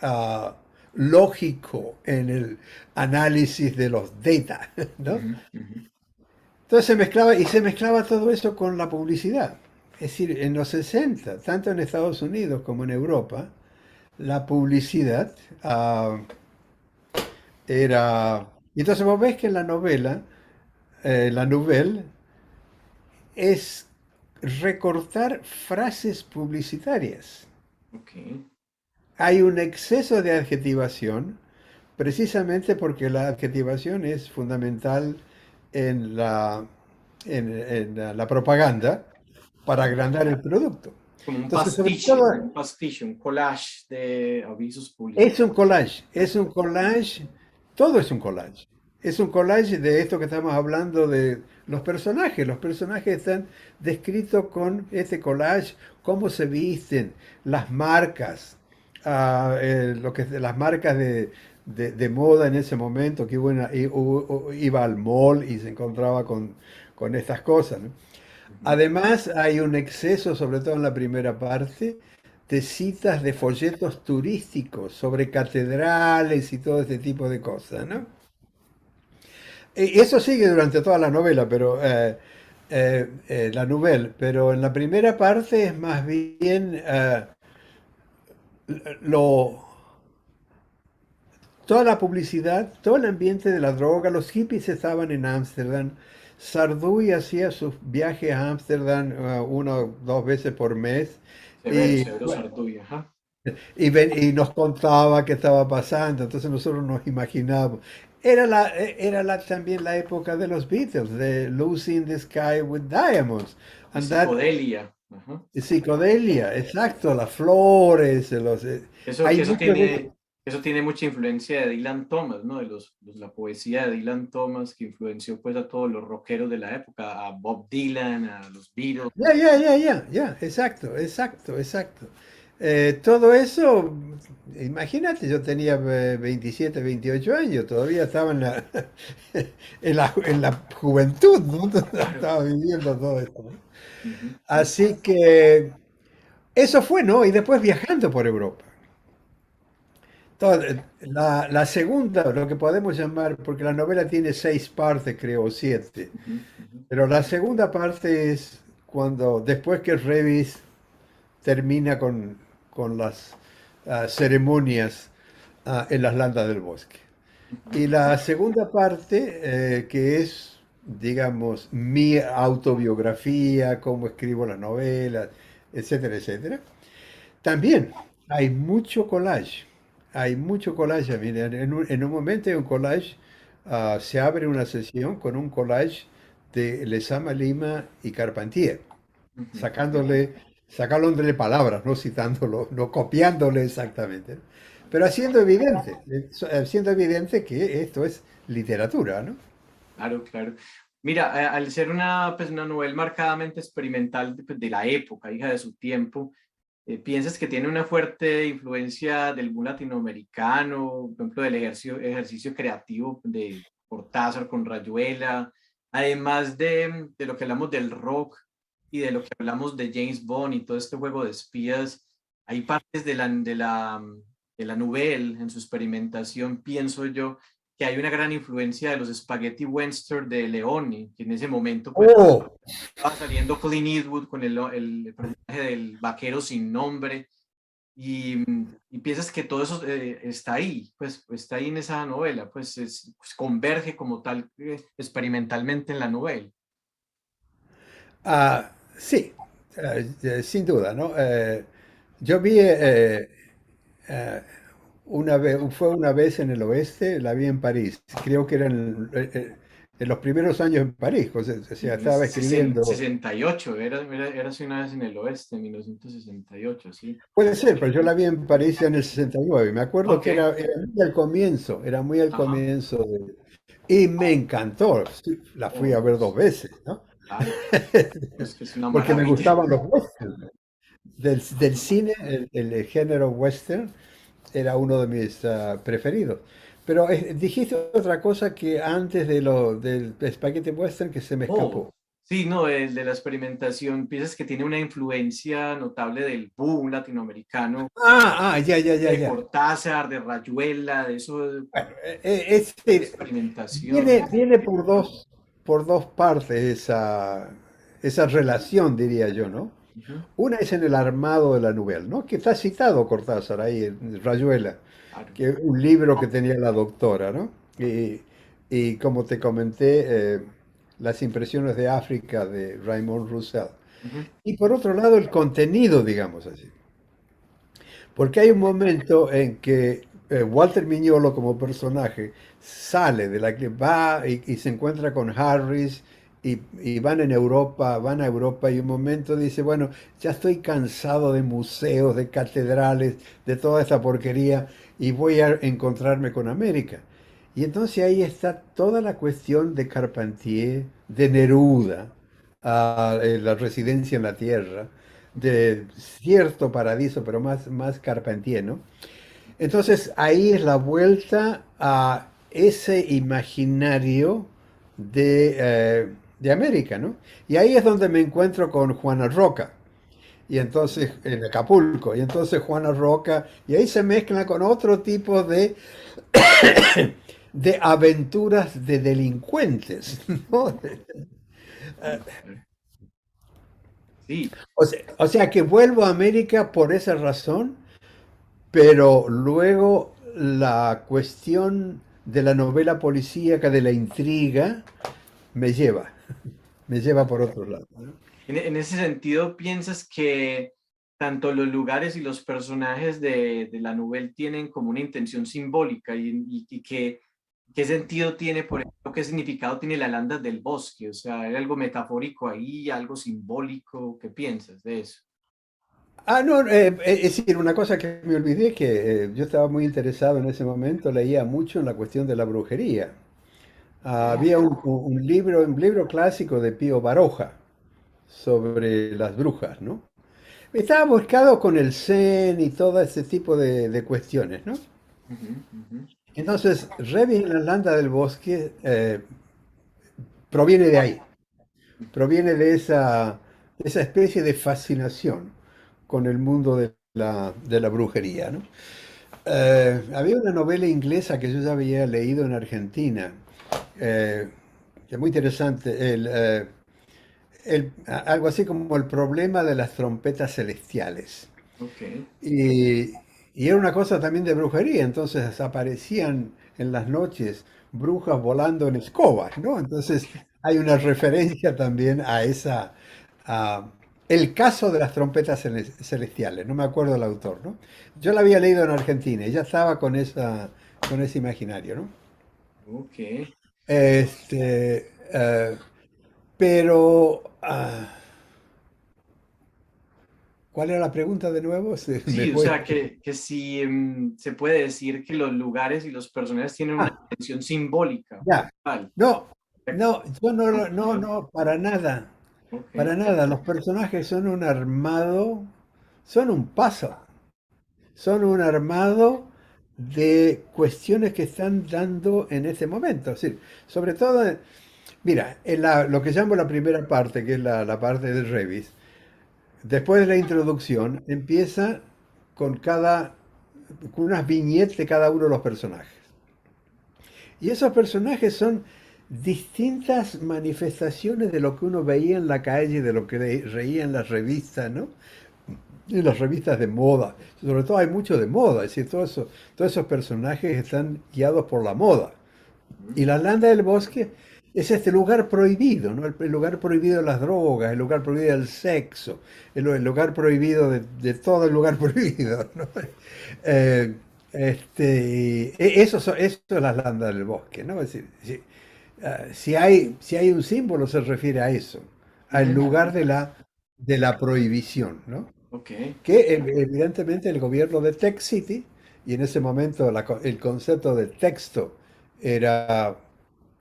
ah, lógico en el análisis de los data, ¿no? Ujú, ujú. Entonces se mezclaba todo eso con la publicidad. Es decir, en los 60, tanto en Estados Unidos como en Europa, la publicidad era... Y entonces vos ves que en la novela, la nouvelle, es recortar frases publicitarias. Ok. Hay un exceso de adjetivación precisamente porque la adjetivación es fundamental en la propaganda para agrandar el producto. Como Entonces, sobre todo, un pastiche, un collage de avisos publicitarios. es un collage, todo es un collage. Es un collage de esto que estamos hablando de los personajes. Los personajes están descritos con este collage, cómo se visten, las marcas, las marcas de moda en ese momento, que iba al mall y se encontraba con estas cosas, ¿no? Ujú. Además, hay un exceso, sobre todo en la primera parte, de citas de folletos turísticos sobre catedrales y todo este tipo de cosas, ¿no? Y eso sigue durante toda la novela, la novela, pero en la primera parte es más bien lo, toda la publicidad, todo el ambiente de la droga. Los hippies estaban en Ámsterdam. Sarduy hacía sus viajes a Ámsterdam una o dos veces por mes. Severo, Y severo Sarduy, ajá. y nos contaba qué estaba pasando, entonces nosotros nos imaginábamos. También la época de los Beatles, de Lucy in the Sky with Diamonds, De and that psicodelia. Ajá. psicodelia, exacto, las flores, Eso, hay mucho de eso. eso tiene mucha influencia de Dylan Thomas, ¿no? La poesía de Dylan Thomas que influenció pues a todos los rockeros de la época, a Bob Dylan, a los Beatles. Ya, exacto, exacto, exacto. Todo eso, imagínate, yo tenía 27, 28 años, todavía estaba en la juventud, ¿no? Claro. Estaba viviendo todo esto, ¿no? Ujú, Así que eso fue, ¿no? Y después viajando por Europa. La segunda, lo que podemos llamar, porque la novela tiene 6 partes, creo, o 7, ujú, ujú, pero la segunda parte es cuando, después que Revis termina con las ceremonias en las landas del bosque. ujú. Y la segunda parte, que es, digamos, mi autobiografía, cómo escribo las novelas, etcétera, etcétera. También hay mucho collage. Hay mucho collage. Mira, en un momento hay un collage, se abre una sesión con un collage de Lezama Lima y Carpentier Ujú. sacándole, sacándole palabras, no citándolo, no copiándole exactamente, ¿no? Pero haciendo evidente que esto es literatura, ¿no? Claro, claro. Mira, al ser pues una novela marcadamente experimental pues, de la época, hija de su tiempo, ¿piensas que tiene una fuerte influencia del boom latinoamericano, por ejemplo, del ejercicio creativo de Cortázar con Rayuela, además de lo que hablamos del rock y de lo que hablamos de James Bond y todo este juego de espías? Hay partes de la novela en su experimentación, pienso yo, que hay una gran influencia de los spaghetti western de Leone, que en ese momento pues Oh, estaba saliendo Clint Eastwood con el personaje del vaquero sin nombre y piensas que todo eso está ahí, pues está ahí en esa novela, pues converge como tal experimentalmente en la novela. sí, sin duda, ¿no? Yo vi eh, fue una vez en el oeste, la vi en París, creo que en los primeros años en París, o sea, estaba escribiendo. 68, era así una vez en el oeste, en 1968, sí. Puede ser, pero yo la vi en París ya en el 69. Me acuerdo Ok, que era muy al comienzo, era muy al ajá. comienzo y me encantó. Sí, la fui a Oh, ver 2 veces, ¿no? claro, es que es una Porque me maravilla. gustaban los westerns. Del cine, el género western era uno de mis preferidos. Pero dijiste otra cosa que antes del Spaghetti Western que se me Oh, escapó. sí, no, el de la experimentación, piensas que tiene una influencia notable del boom latinoamericano, Ya, de ya. Cortázar, de Rayuela, de eso de Bueno, experimentación. viene por dos partes esa relación, diría yo, ¿no? Ujú, Una es en el armado de la novela, ¿no? Que está citado Cortázar ahí en Rayuela, claro. que un libro que tenía la doctora, ¿no? Y como te comenté, las impresiones de África de Raymond Roussel. ujú, Y por otro lado, el contenido, digamos así. Porque hay un momento en que Walter Mignolo como personaje sale de la que va y se encuentra con Harris y van a Europa y un momento dice, bueno, ya estoy cansado de museos, de catedrales, de toda esta porquería y voy a encontrarme con América. Y entonces ahí está toda la cuestión de Carpentier, de Neruda, la residencia en la tierra, de cierto paradiso, pero más carpentiano. Entonces ahí es la vuelta a ese imaginario de América, ¿no? Y ahí es donde me encuentro con Juana Roca, y entonces en Acapulco, y entonces Juana Roca, y ahí se mezcla con otro tipo de aventuras de delincuentes, ¿no? sí, O sea que vuelvo a América por esa razón. Pero luego la cuestión de la novela policíaca, de la intriga, me lleva, me lleva por otro lado, ¿no? en ese sentido, ¿piensas que tanto los lugares y los personajes de la novela tienen como una intención simbólica y qué sentido tiene, por ejemplo, qué significado tiene la landa del bosque? O sea, ¿hay algo metafórico ahí, algo simbólico? ¿Qué piensas de eso? No, es decir, una cosa que me olvidé, que yo estaba muy interesado en ese momento, leía mucho en la cuestión de la brujería. Ah, Había un libro clásico de Pío Baroja sobre las brujas, ¿no? Estaba buscado con el Zen y todo ese tipo de cuestiones, ¿no? ujú, ujú, Entonces, Revis en la landa del bosque proviene de ahí, proviene de esa especie de fascinación con el mundo de la brujería, ¿no? Había una novela inglesa que yo ya había leído en Argentina, eh, que es muy interesante, algo así como el problema de las trompetas celestiales. ok. Y, y era una cosa también de brujería, entonces aparecían en las noches brujas volando en escobas, ¿no? Entonces hay una referencia también a el caso de las trompetas celestiales, no me acuerdo el autor, ¿no? Yo la había leído en Argentina y ya estaba con ese imaginario, ¿no? Ok. Pero, ¿cuál era la pregunta de nuevo? Me Sí, o fue. sea, que si se puede decir que los lugares y los personajes tienen una Ah, intención simbólica. ya. Tal. No, no, yo no, para nada. Ok. Para nada. Los personajes son un armado, son un paso, son un armado de cuestiones que están dando en este momento. Es decir, sobre todo, mira, lo que llamo la primera parte, que es la parte de Revis, después de la introducción, empieza con con unas viñetas de cada uno de los personajes. Y esos personajes son distintas manifestaciones de lo que uno veía en la calle, de lo que reía en las revistas, ¿no? En las revistas de moda. Sobre todo hay mucho de moda, es decir, todos esos personajes están guiados por la moda. Ujú. Y la landa del bosque es este lugar prohibido, ¿no? El lugar prohibido de las drogas, el lugar prohibido del sexo, el lugar prohibido de todo el lugar prohibido, ¿no? Eh, eso es la landa del bosque, ¿no? Es decir, si hay un símbolo se refiere a eso, al Ujú. lugar de la prohibición, ¿no? Ok. Que evidentemente el gobierno de Tech City, y en ese momento el concepto de texto era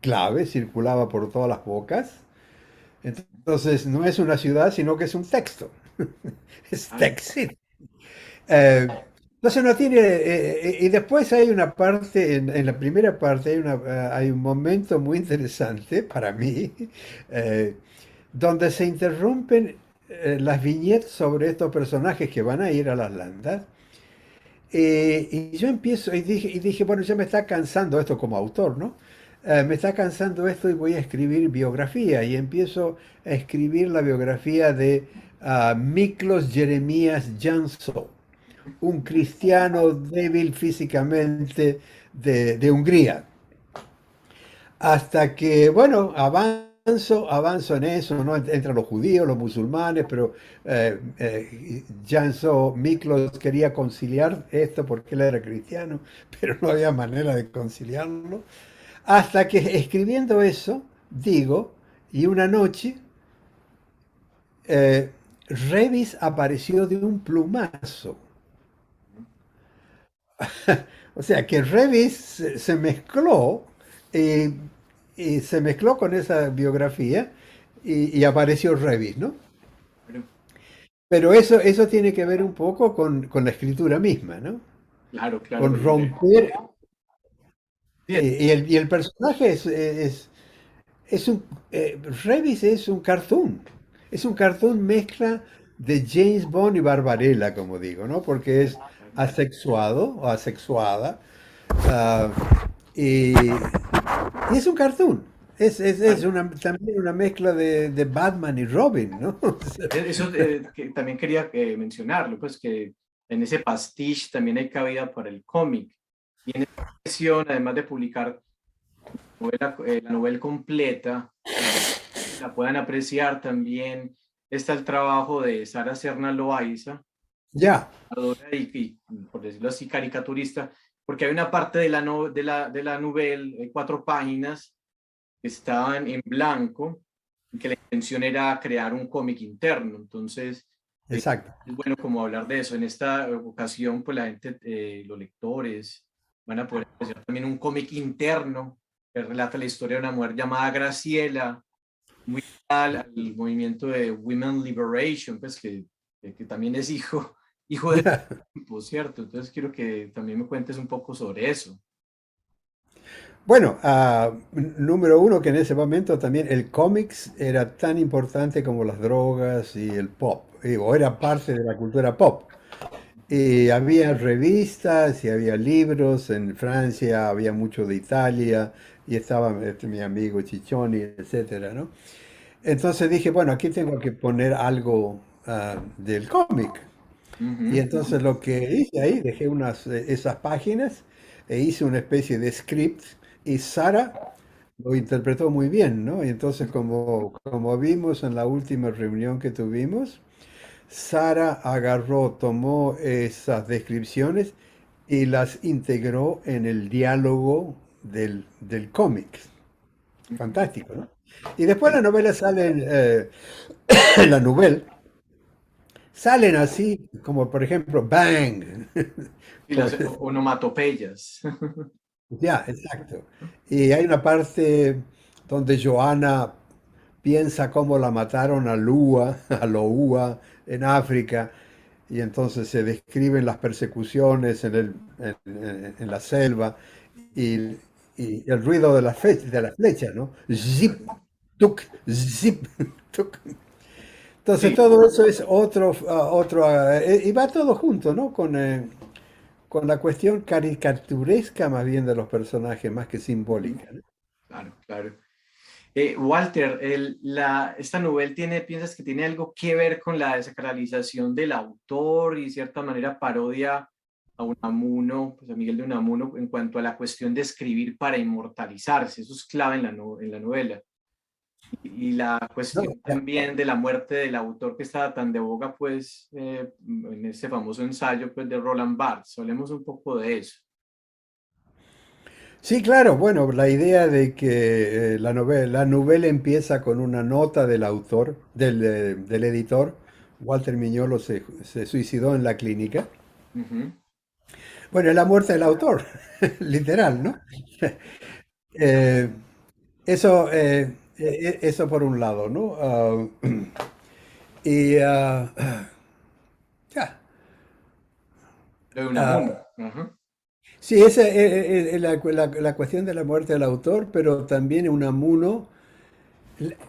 clave, circulaba por todas las bocas. Entonces no es una ciudad, sino que es un texto. Es Ay, Tech City. Eh, entonces no tiene... y después hay una parte, en la primera parte hay un momento muy interesante para mí, eh, donde se interrumpen las viñetas sobre estos personajes que van a ir a las landas. Y yo empiezo y dije, bueno, ya me está cansando esto como autor, ¿no? Me está cansando esto y voy a escribir biografía. Y empiezo a escribir la biografía de Miklos Jeremías Janso, un cristiano débil físicamente de Hungría. Hasta que, bueno, avanzo avanzo en eso, ¿no? Entre los judíos, los musulmanes, pero Janso Miklos quería conciliar esto porque él era cristiano, pero no había manera de conciliarlo. Hasta que escribiendo eso, digo, y una noche, eh, Revis apareció de un plumazo. O sea que Revis se mezcló y, y se mezcló con esa biografía y apareció Revis, ¿no? Claro, Pero eso tiene que ver un poco con la escritura misma, ¿no? claro, claro. Con romper. Sí, Y el personaje es un. Revis es un cartoon. Es un cartoon mezcla de James Bond y Barbarella, como digo, ¿no? Porque es claro. asexuado o asexuada. ah, y es un cartoon. Es Claro. una, también una mezcla de Batman y Robin, ¿no? Eso que también quería mencionarlo, pues que en ese pastiche también hay cabida para el cómic. Y en esta versión, además de publicar la novela completa, la puedan apreciar también, está el trabajo de Sara Serna Loaiza, Ya, por decirlo así, caricaturista, porque hay una parte de la, no, de la novela, 4 páginas, que estaban en blanco, y que la intención era crear un cómic interno. Entonces, exacto. es bueno como hablar de eso. En esta ocasión, pues la gente, los lectores, van a poder apreciar también un cómic interno que relata la historia de una mujer llamada Graciela, muy al movimiento de Women Liberation, pues que también es hijo de tiempo, ¿cierto? Entonces quiero que también me cuentes un poco sobre eso. Bueno, número uno que en ese momento también el cómics era tan importante como las drogas y el pop, o era parte de la cultura pop. Y había revistas y había libros en Francia, había mucho de Italia, y estaba mi amigo Chichoni, etcétera, ¿no? Entonces dije, bueno, aquí tengo que poner algo del cómic. Y Ujú. entonces lo que hice ahí, dejé esas páginas e hice una especie de script y Sara lo interpretó muy bien, ¿no? Y entonces como vimos en la última reunión que tuvimos, Sara agarró, tomó esas descripciones y las integró en el diálogo del cómic. Fantástico, ¿no? Y después la novela sale la novela salen así, como por ejemplo, Bang. Y Por- las onomatopeyas. ya, exacto. Y hay una parte donde Joana piensa cómo la mataron a Lua, a Loua, en África, y entonces se describen las persecuciones en la selva y, y el ruido de la flecha, ¿no? Zip, tuk, zip, tuk. Entonces Sí, todo eso es y va todo junto, ¿no? Con la cuestión caricaturesca más bien de los personajes, más que ujú, simbólica, ¿no? claro, claro. Walter, esta novela ¿piensas que tiene algo que ver con la desacralización del autor y cierta manera parodia a Unamuno, pues a Miguel de Unamuno, en cuanto a la cuestión de escribir para inmortalizarse? Eso es clave en en la novela. Y la No, cuestión también de la muerte del autor que estaba tan de boga, pues, en ese famoso ensayo, pues, de Roland Barthes. Hablemos un poco de eso. sí, claro, bueno, la idea de que la novela empieza con una nota del autor, del editor, Walter Miñolo se suicidó en la clínica. Ujú. Bueno, es la muerte del autor, literal, ¿no? Eh, eso por un lado, ¿no? Y ya, Lo de ah, Unamuno. Ajá. sí, esa es la cuestión de la muerte del autor, pero también Unamuno.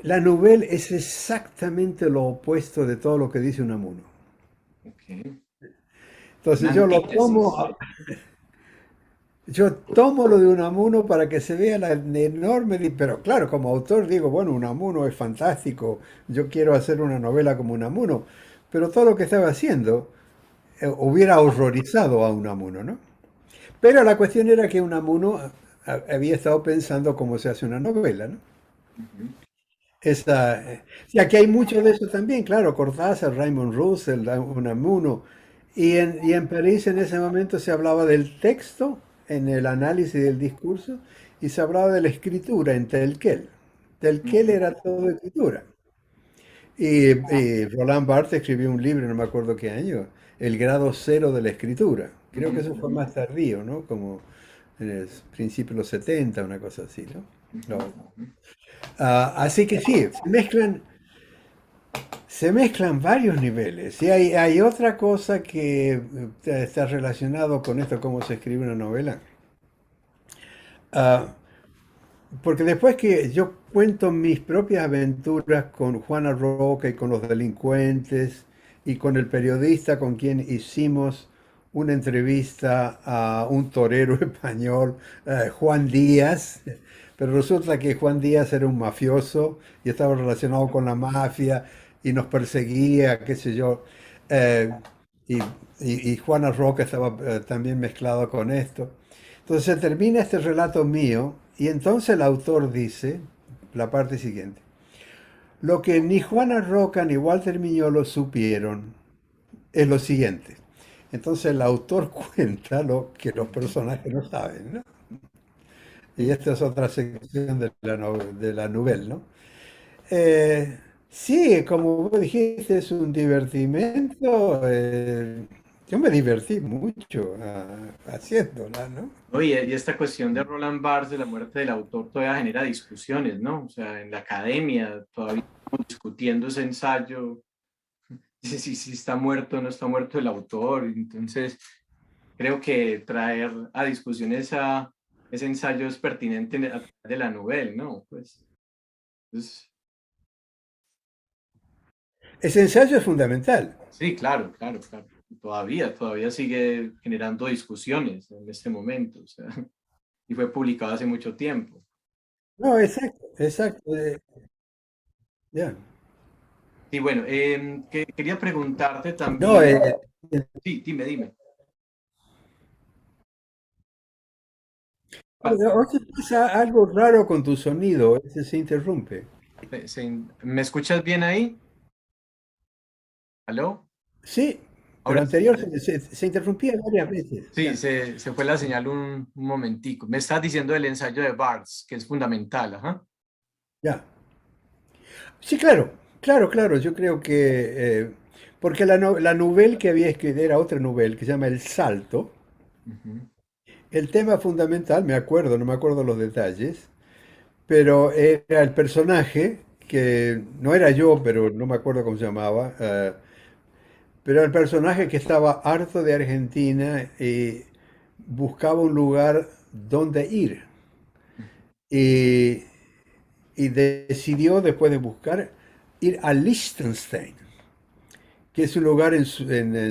La novela es exactamente lo opuesto de todo lo que dice Unamuno. Ok. Una Entonces antítesis. yo tomo lo de Unamuno para que se vea la enorme, pero claro, como autor digo, bueno, Unamuno es fantástico, yo quiero hacer una novela como Unamuno, pero todo lo que estaba haciendo hubiera horrorizado a Unamuno, ¿no? Pero la cuestión era que Unamuno había estado pensando cómo se hace una novela, ¿no? Ujú. Sí, aquí hay mucho de eso también, claro, Cortázar, Raymond Roussel, Unamuno. Y en París en ese momento se hablaba del texto en el análisis del discurso y se hablaba de la escritura en Telquel. Telquel Ujú, era todo escritura. Y Roland Barthes escribió un libro, no me acuerdo qué año, El grado cero de la escritura. Creo que ujú, eso fue más tardío, ¿no? Como en el principio de los 70, una cosa así, ¿no? ujú, No. ujú. Así que sí, se mezclan varios niveles. Y hay otra cosa que está relacionado con esto, cómo se escribe una novela. Ah, Porque después que yo cuento mis propias aventuras con Juana Roca y con los delincuentes y con el periodista con quien hicimos una entrevista a un torero español, Juan Díaz, pero resulta que Juan Díaz era un mafioso y estaba relacionado con la mafia y nos perseguía, qué sé yo, eh, y, y Juana Roca estaba también mezclado con esto. Entonces se termina este relato mío y entonces el autor dice la parte siguiente. Lo que ni Juana Roca ni Walter Miñolo supieron es lo siguiente. Entonces el autor cuenta lo que los Ujú. personajes no saben, ¿no? Y Sí, esta es otra sección de la novela, ¿no? Eh, sí, como vos dijiste, es un divertimento. Yo me divertí mucho haciéndola, ¿no? ¿no? Y esta cuestión de Roland Barthes, de la muerte del autor, todavía genera discusiones, ¿no? O sea, en la academia todavía estamos discutiendo ese ensayo, si está muerto o no está muerto el autor. Entonces, creo que traer a discusión ese ensayo es pertinente a través de la novela, ¿no? Pues, pues, Ese ensayo es fundamental. sí, claro, claro, claro. Todavía sigue generando discusiones en este momento, o sea, y fue publicado hace mucho tiempo. No, exacto, exacto. Ya. Y bueno, quería preguntarte No, también, sí, dime. Ah, oye, pasa algo raro con tu sonido, ese se interrumpe. ¿Me escuchas bien ahí? ¿Aló? Sí, pero Ahora anterior se interrumpía varias veces. sí, Ya. se fue la señal un momentico. Me estás diciendo del ensayo de Barthes, que es fundamental, ajá. Ya. Sí, claro, claro, claro. Yo creo que, porque la novela que había escrito era otra novela que se llama El Salto. Ujú, El tema fundamental, me acuerdo, no me acuerdo los detalles, pero era el personaje que no era yo, pero no me acuerdo cómo se llamaba. Pero el personaje que estaba harto de Argentina y buscaba un lugar donde ir. Y, y decidió, después de buscar, ir a Liechtenstein, que es un lugar en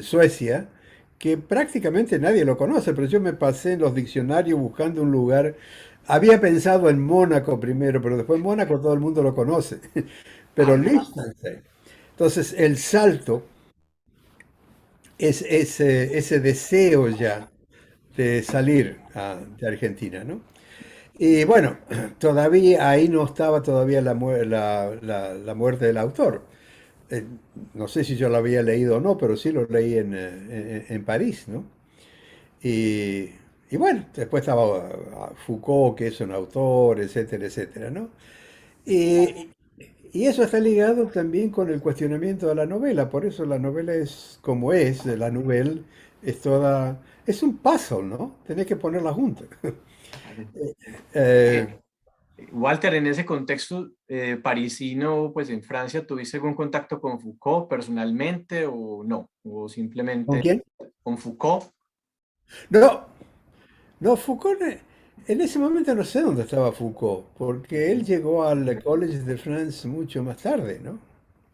Suecia que prácticamente nadie lo conoce, pero yo me pasé en los diccionarios buscando un lugar. Había pensado en Mónaco primero, pero después Mónaco todo el mundo lo conoce. Pero ah, Liechtenstein. Entonces, el salto es ese deseo ya de salir de Argentina, ¿no? Y bueno, todavía ahí no estaba todavía la muerte del autor. Eh, no sé si yo lo había leído o no, pero sí lo leí en París, ¿no? Y, y bueno, después estaba Foucault, que es un autor, etcétera, etcétera, ¿no? Y, y eso está ligado también con el cuestionamiento de la novela, por eso la novela es como es, la novela es un puzzle, ¿no? Tenés que ponerla junta. claro. Eh, Eh, Walter, en ese contexto parisino, pues en Francia, ¿tuviste algún contacto con Foucault personalmente o no? ¿O ¿Con simplemente quién? con Foucault? No, no, Foucault, en ese momento no sé dónde estaba Foucault, porque él Ujú, llegó al College de France mucho más tarde, ¿no?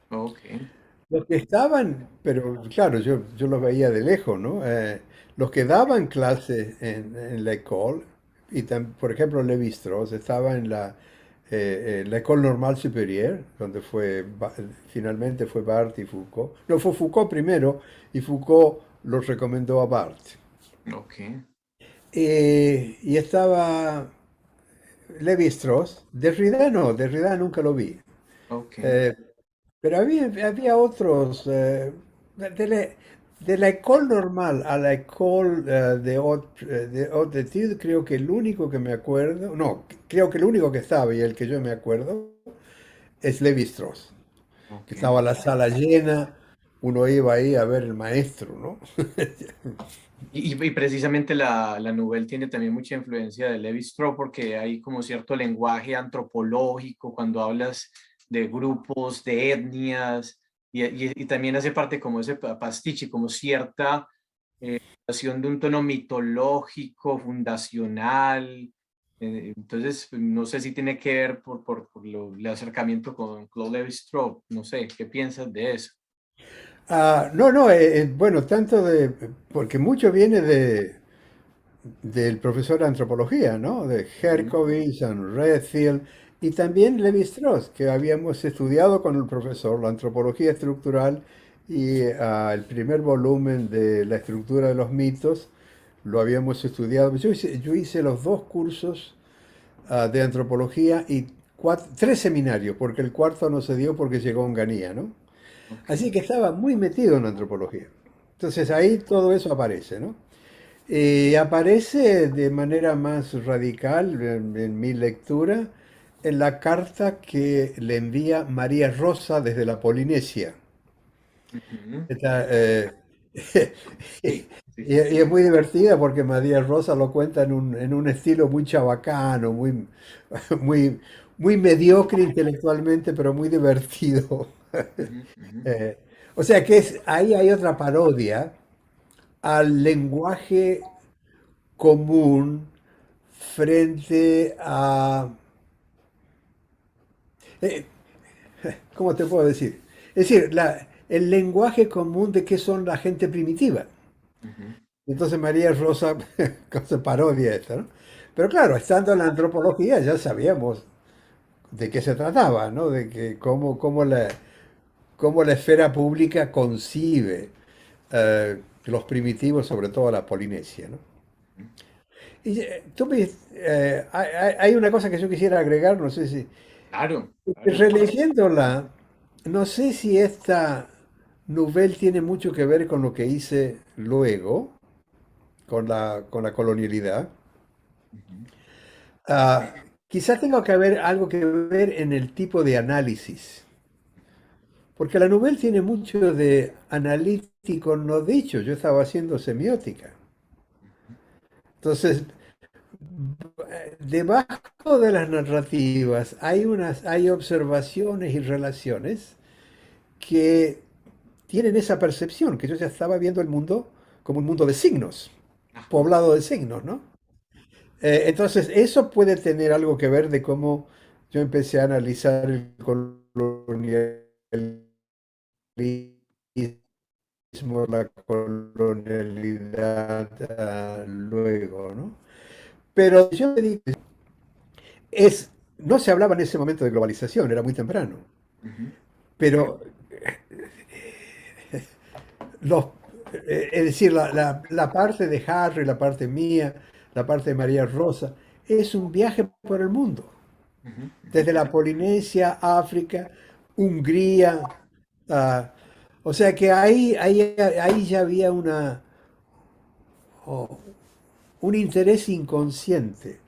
ok. Los que estaban, pero claro, yo los veía de lejos, ¿no? Los que daban clases en la école, por ejemplo, Lévi-Strauss estaba en la École Normale Supérieure, donde finalmente fue Barthes y Foucault. No, fue Foucault primero y Foucault los recomendó a Barthes. Ok. Y estaba Levi Strauss. Derrida no, Derrida nunca lo vi. Ok. Eh, pero había otros, de la, de la école normal a la école de haute étude, creo que el único que me acuerdo, no, creo que el único que estaba y el que yo me acuerdo es Levi-Strauss, que Ok. estaba la sala llena, uno iba ahí a ver el maestro, ¿no? Y precisamente la Nouvelle tiene también mucha influencia de Levi Strauss porque hay como cierto lenguaje antropológico cuando hablas de grupos, de etnias, y también hace parte como ese pastiche, como cierta noción de un tono mitológico, fundacional. Entonces, no sé si tiene que ver el acercamiento con Claude Levi Strauss, no sé, ¿qué piensas de eso? No, no, bueno, tanto de, porque mucho viene del profesor de antropología, ¿no? De Ujú, Herkovich, and Redfield, y también Levi-Strauss, que habíamos estudiado con el profesor la antropología estructural y el primer volumen de la estructura de los mitos lo habíamos estudiado. Yo hice los dos cursos de antropología y tres seminarios, porque el cuarto no se dio porque llegó Onganía, ¿no? ok. Así que estaba muy metido en la antropología. Entonces ahí todo eso aparece, ¿no? Aparece de manera más radical en mi lectura en la carta que le envía María Rosa desde la Polinesia. Ujú, Esta, sí, sí, y sí. es muy divertida porque María Rosa lo cuenta en un estilo muy chabacano, muy, muy mediocre intelectualmente, pero muy divertido. Ujú, ujú. Eh, o sea que ahí hay otra parodia al lenguaje común frente a... eh, ¿Cómo te puedo decir? Es decir, el lenguaje común de qué son la gente primitiva. Ujú, Entonces María Rosa se parodia esto, ¿no? Pero claro, estando en la antropología ya sabíamos de qué se trataba, ¿no? De que cómo la esfera pública concibe los primitivos, sobre todo la Polinesia, ¿no? ujú. Y hay una cosa que yo quisiera agregar, no sé si, Claro, claro. releyéndola, no sé si esta novela tiene mucho que ver con lo que hice luego, con la colonialidad. Ujú, Quizás tenga que haber algo que ver en el tipo de análisis, porque la novela tiene mucho de analítico no dicho. Yo estaba haciendo semiótica. ujú. Entonces, debajo de las narrativas hay observaciones y relaciones que tienen esa percepción, que yo ya estaba viendo el mundo como un mundo de signos, Ajá. poblado de signos, ¿no? Entonces, eso puede tener algo que ver de cómo yo empecé a analizar el colonialismo, la colonialidad luego, ¿no? Pero yo me digo, no se hablaba en ese momento de globalización, era muy temprano, Ujú, pero los, es decir, la parte de Harry, la parte mía, la parte de María Rosa, es un viaje por el mundo, ujú, ujú. desde la Polinesia, África, Hungría. ah, o sea que ahí ya había oh, un interés inconsciente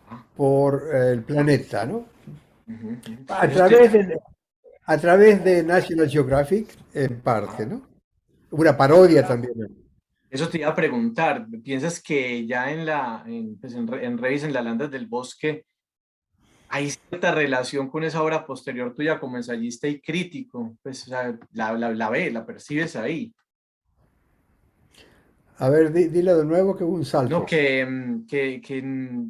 Ah, por el planeta, ¿no? ujú, ujú. A través de National Geographic, en parte, ¿no? Una parodia también. Eso te iba a preguntar. ¿Piensas que ya en Revis, en las Landas del Bosque, hay cierta relación con esa obra posterior tuya como ensayista y crítico? Pues, o sea, la percibes ahí. A ver, dilo de nuevo que hubo un No, salto.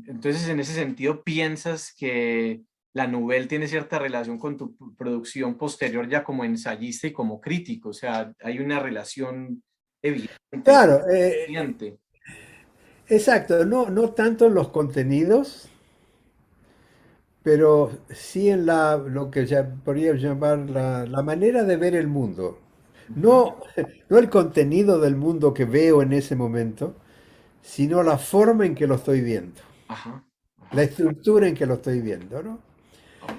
entonces en ese sentido piensas que la Nouvelle tiene cierta relación con tu producción posterior ya como ensayista y como crítico, o sea, hay una relación evidente, Claro, consciente. exacto, no tanto en los contenidos, pero sí en lo que ya podría llamar la manera de ver el mundo. Ujú. No, no el contenido del mundo que veo en ese momento, sino la forma en que lo estoy viendo, Ajá, la ajá, estructura en que lo estoy viendo, ¿no?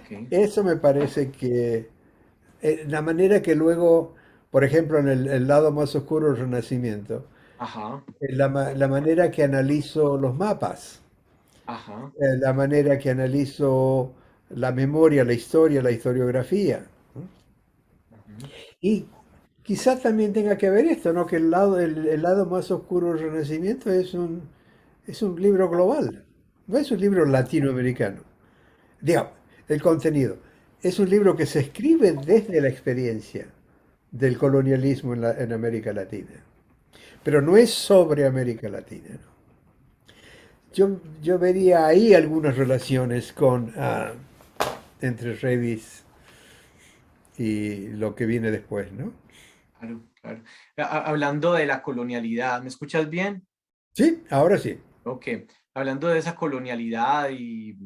ok. Eso me parece que la manera que luego, por ejemplo, en el lado más oscuro del Renacimiento, Ajá, la manera que analizo los mapas, ajá. la manera que analizo la memoria, la historiografía, ¿no? Ujú. Y quizás también tenga que ver esto, ¿no? Que el lado más oscuro del Renacimiento es un libro global, no es un libro latinoamericano. Digamos, el contenido. Es un libro que se escribe desde la experiencia del colonialismo en América Latina, pero no es sobre América Latina, ¿no? Yo vería ahí algunas relaciones entre Revis y lo que viene después, ¿no? Claro, claro. Hablando de la colonialidad, ¿me escuchas bien? Sí, ahora sí. Ok. Hablando de esa colonialidad y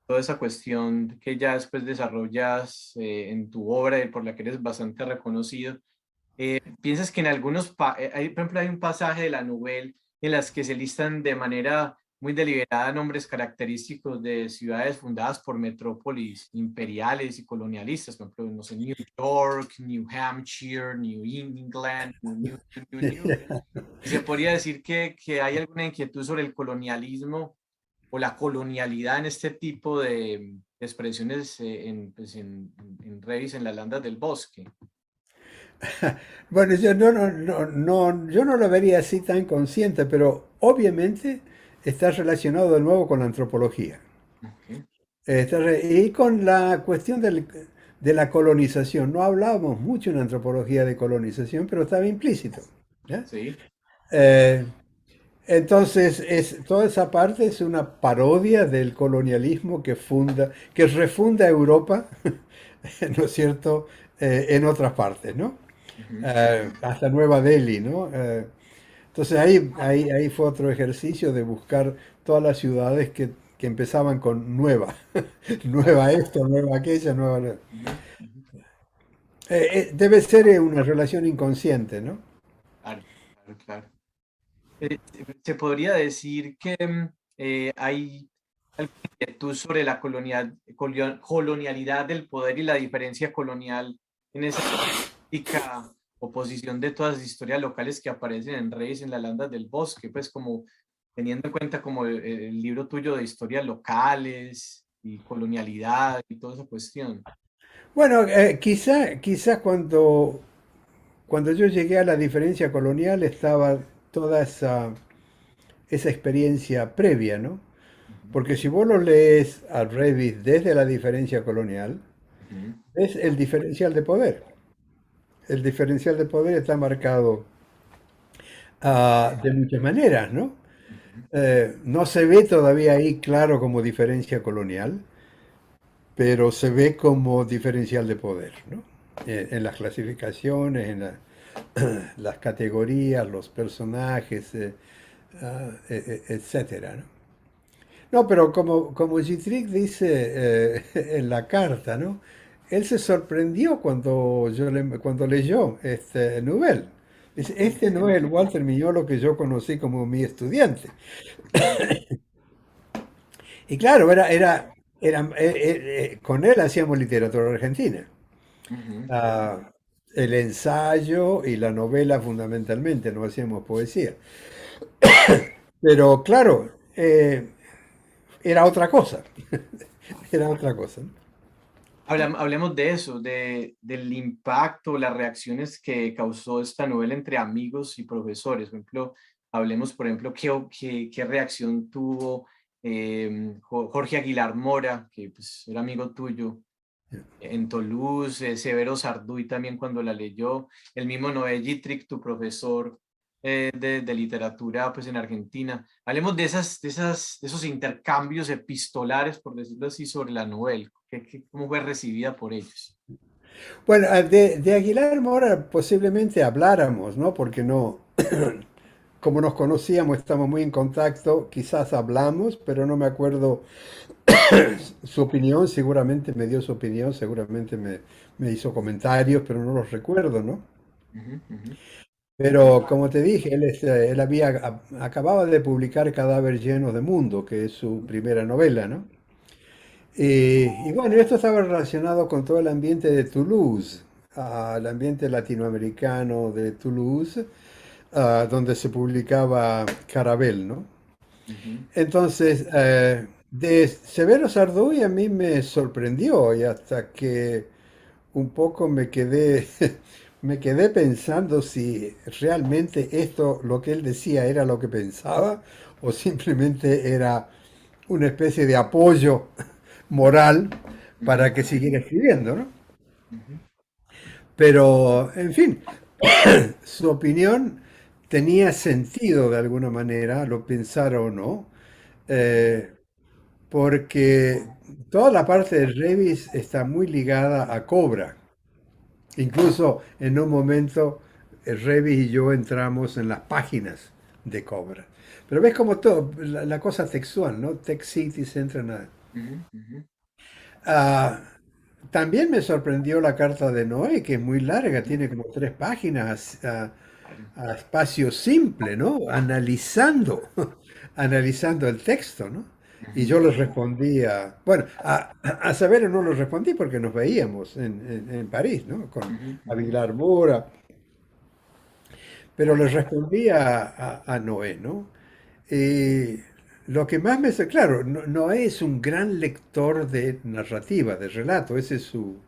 toda esa cuestión que ya después desarrollas en tu obra y por la que eres bastante reconocido, ¿piensas que en por ejemplo, hay un pasaje de la novela en las que se listan de manera muy deliberada nombres característicos de ciudades fundadas por metrópolis imperiales y colonialistas? Por ejemplo, no sé, New York, New Hampshire, New England, New. Y se podría decir que hay alguna inquietud sobre el colonialismo o la colonialidad en este tipo de expresiones pues en Revis, en las landas del bosque. Bueno, yo no lo vería así tan consciente, pero obviamente está relacionado de nuevo con la antropología. Ok. Y con la cuestión de la colonización. No hablábamos mucho en antropología de colonización, pero estaba implícito. ¿Ya? Sí. Eh, entonces, toda esa parte es una parodia del colonialismo que refunda Europa, ¿no es cierto?, en otras partes, ¿no? Ujú. Hasta Nueva Delhi, ¿no? Entonces ahí fue otro ejercicio de buscar todas las ciudades que empezaban con nueva, Claro. nueva esto, nueva aquella, nueva. Ujú, ujú. Debe ser una relación inconsciente, ¿no? Claro, claro, claro. Se podría decir que hay alguna inquietud sobre la colonialidad del poder y la diferencia colonial en esa típica oposición de todas las historias locales que aparecen en Reyes en las Landas del Bosque, pues como teniendo en cuenta como el libro tuyo de historias locales y colonialidad y toda esa cuestión. Bueno, quizá cuando yo llegué a la diferencia colonial estaba toda esa experiencia previa, ¿no? Ujú, Porque si vos lo lees a Revis desde la diferencia colonial, ujú, es el diferencial de poder. El diferencial de poder está marcado de muchas maneras, ¿no? ujú, No se ve todavía ahí claro como diferencia colonial, pero se ve como diferencial de poder, ¿no? En las clasificaciones, las categorías, los personajes, etcétera, ¿no? No, pero como Gitrig dice en la carta, ¿no? Él se sorprendió cuando leyó este Nubel. Dice, ujú, este no es el Walter Miñolo que yo conocí como mi estudiante. ujú, Y claro, con él hacíamos literatura argentina. ujú. Ah, el ensayo y la novela fundamentalmente, no hacíamos poesía. Pero claro, era otra cosa, era otra cosa, ¿no? Hablemos de eso, del impacto, las reacciones que causó esta novela entre amigos y profesores. Por ejemplo, hablemos, por ejemplo, qué reacción tuvo Jorge Aguilar Mora, que pues, era amigo tuyo en Toulouse, Severo Sarduy también cuando la leyó, el mismo Noé Gitric, tu profesor de literatura pues en Argentina. Hablemos de esos intercambios epistolares, por decirlo así, sobre la novela. ¿Cómo fue recibida por ellos? Bueno, de Aguilar Mora posiblemente habláramos, ¿no? Porque no, como nos conocíamos, estamos muy en contacto, quizás hablamos, pero no me acuerdo su opinión, seguramente me dio su opinión, seguramente me hizo comentarios, pero no los recuerdo, ¿no? Ujú, ujú. Pero como te dije, él acababa de publicar Cadáver lleno de mundo, que es su primera novela, ¿no? Y bueno, esto estaba relacionado con todo el ambiente de Toulouse, el ambiente latinoamericano de Toulouse, donde se publicaba Carabel, ¿no? Ujú, Entonces, de Severo Sarduy a mí me sorprendió y hasta que un poco me quedé pensando si realmente esto, lo que él decía, era lo que pensaba o simplemente era una especie de apoyo moral ujú, para que siguiera escribiendo, ¿no? ujú, Pero, en fin, su opinión tenía sentido de alguna manera, lo pensara o no, eh, porque toda la parte de Revis está muy ligada a Cobra. Incluso en un momento, Revis y yo entramos en las páginas de Cobra. Pero ves como todo, la cosa textual, ¿no? Tech Cities entran a... ujú, ujú. Ah, también me sorprendió la carta de Noé, que es muy larga, tiene como 3 páginas Claro. a espacio simple, ¿no? Analizando, analizando el texto, ¿no? Y Ujú, yo les respondía, bueno, a Severo no lo respondí porque nos veíamos en París, ¿no? Con ujú, ujú. Aguilar Bura, pero Claro. les respondí a Noé, ¿no? Y lo que más me... Claro, Noé es un gran lector de narrativa, de relato, ese es su...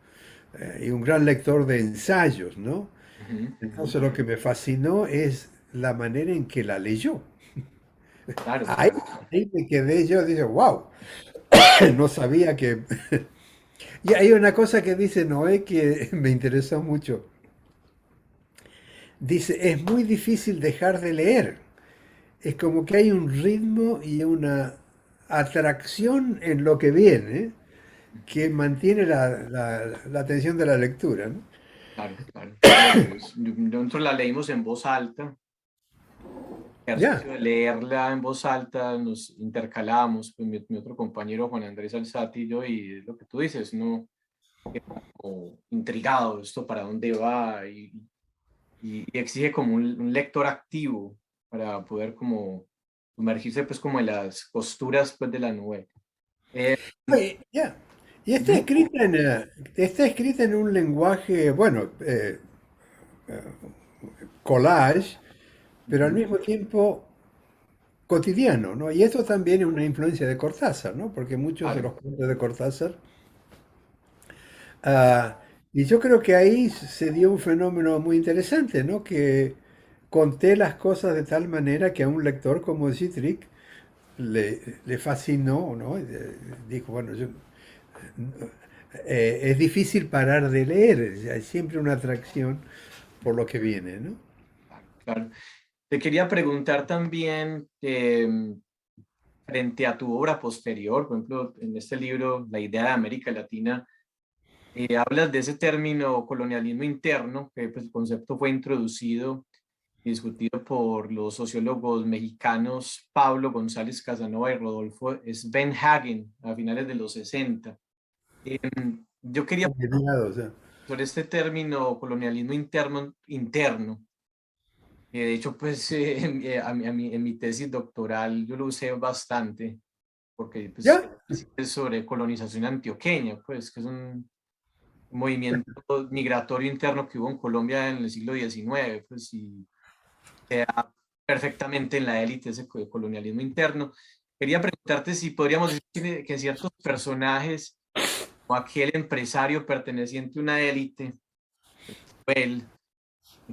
y un gran lector de ensayos, ¿no? Ujú, ujú. Entonces lo que me fascinó es la manera en que la leyó. Claro, Ahí, claro. ahí me quedé yo, dije, wow, no sabía que... Y hay una cosa que dice Noé que me interesó mucho. Dice, es muy difícil dejar de leer. Es como que hay un ritmo y una atracción en lo que viene Ujú. que mantiene la atención de la lectura, ¿no? Claro, claro. No, nosotros la leímos en voz alta, Ya, ejercicio de leerla en voz alta, nos intercalábamos, pues mi otro compañero Juan Andrés Alzati y yo, y es lo que tú dices, no, como intrigado, esto para dónde va, y exige como un lector activo para poder como sumergirse pues como en las costuras pues de la novela. Eh, oye, ya. Y ujú, está escrita en un lenguaje, bueno, collage, pero al ujú, mismo tiempo cotidiano, ¿no? Y esto también es una influencia de Cortázar, ¿no? Porque muchos de claro. los cuentos de Cortázar, ah, y yo creo que ahí se dio un fenómeno muy interesante, ¿no? Que conté las cosas de tal manera que a un lector como Citric le fascinó, ¿no? Dijo, bueno, es difícil parar de leer, hay siempre una atracción por lo que viene, ¿no? Claro, claro. Te quería preguntar también, frente a tu obra posterior, por ejemplo, en este libro, La idea de América Latina, hablas de ese término colonialismo interno, que pues, el concepto fue introducido y discutido por los sociólogos mexicanos Pablo González Casanova y Rodolfo Svenhagen a finales de los 60. Yo quería, Combinados, ya. sobre este término colonialismo interno. De hecho, pues en mi tesis doctoral yo lo usé bastante porque pues, ¿Ya? es sobre colonización antioqueña, pues que es un movimiento migratorio interno que hubo en Colombia en el siglo XIX, pues y perfectamente en la élite ese colonialismo interno. Quería preguntarte si podríamos decir que ciertos personajes o aquel empresario perteneciente a una élite, él,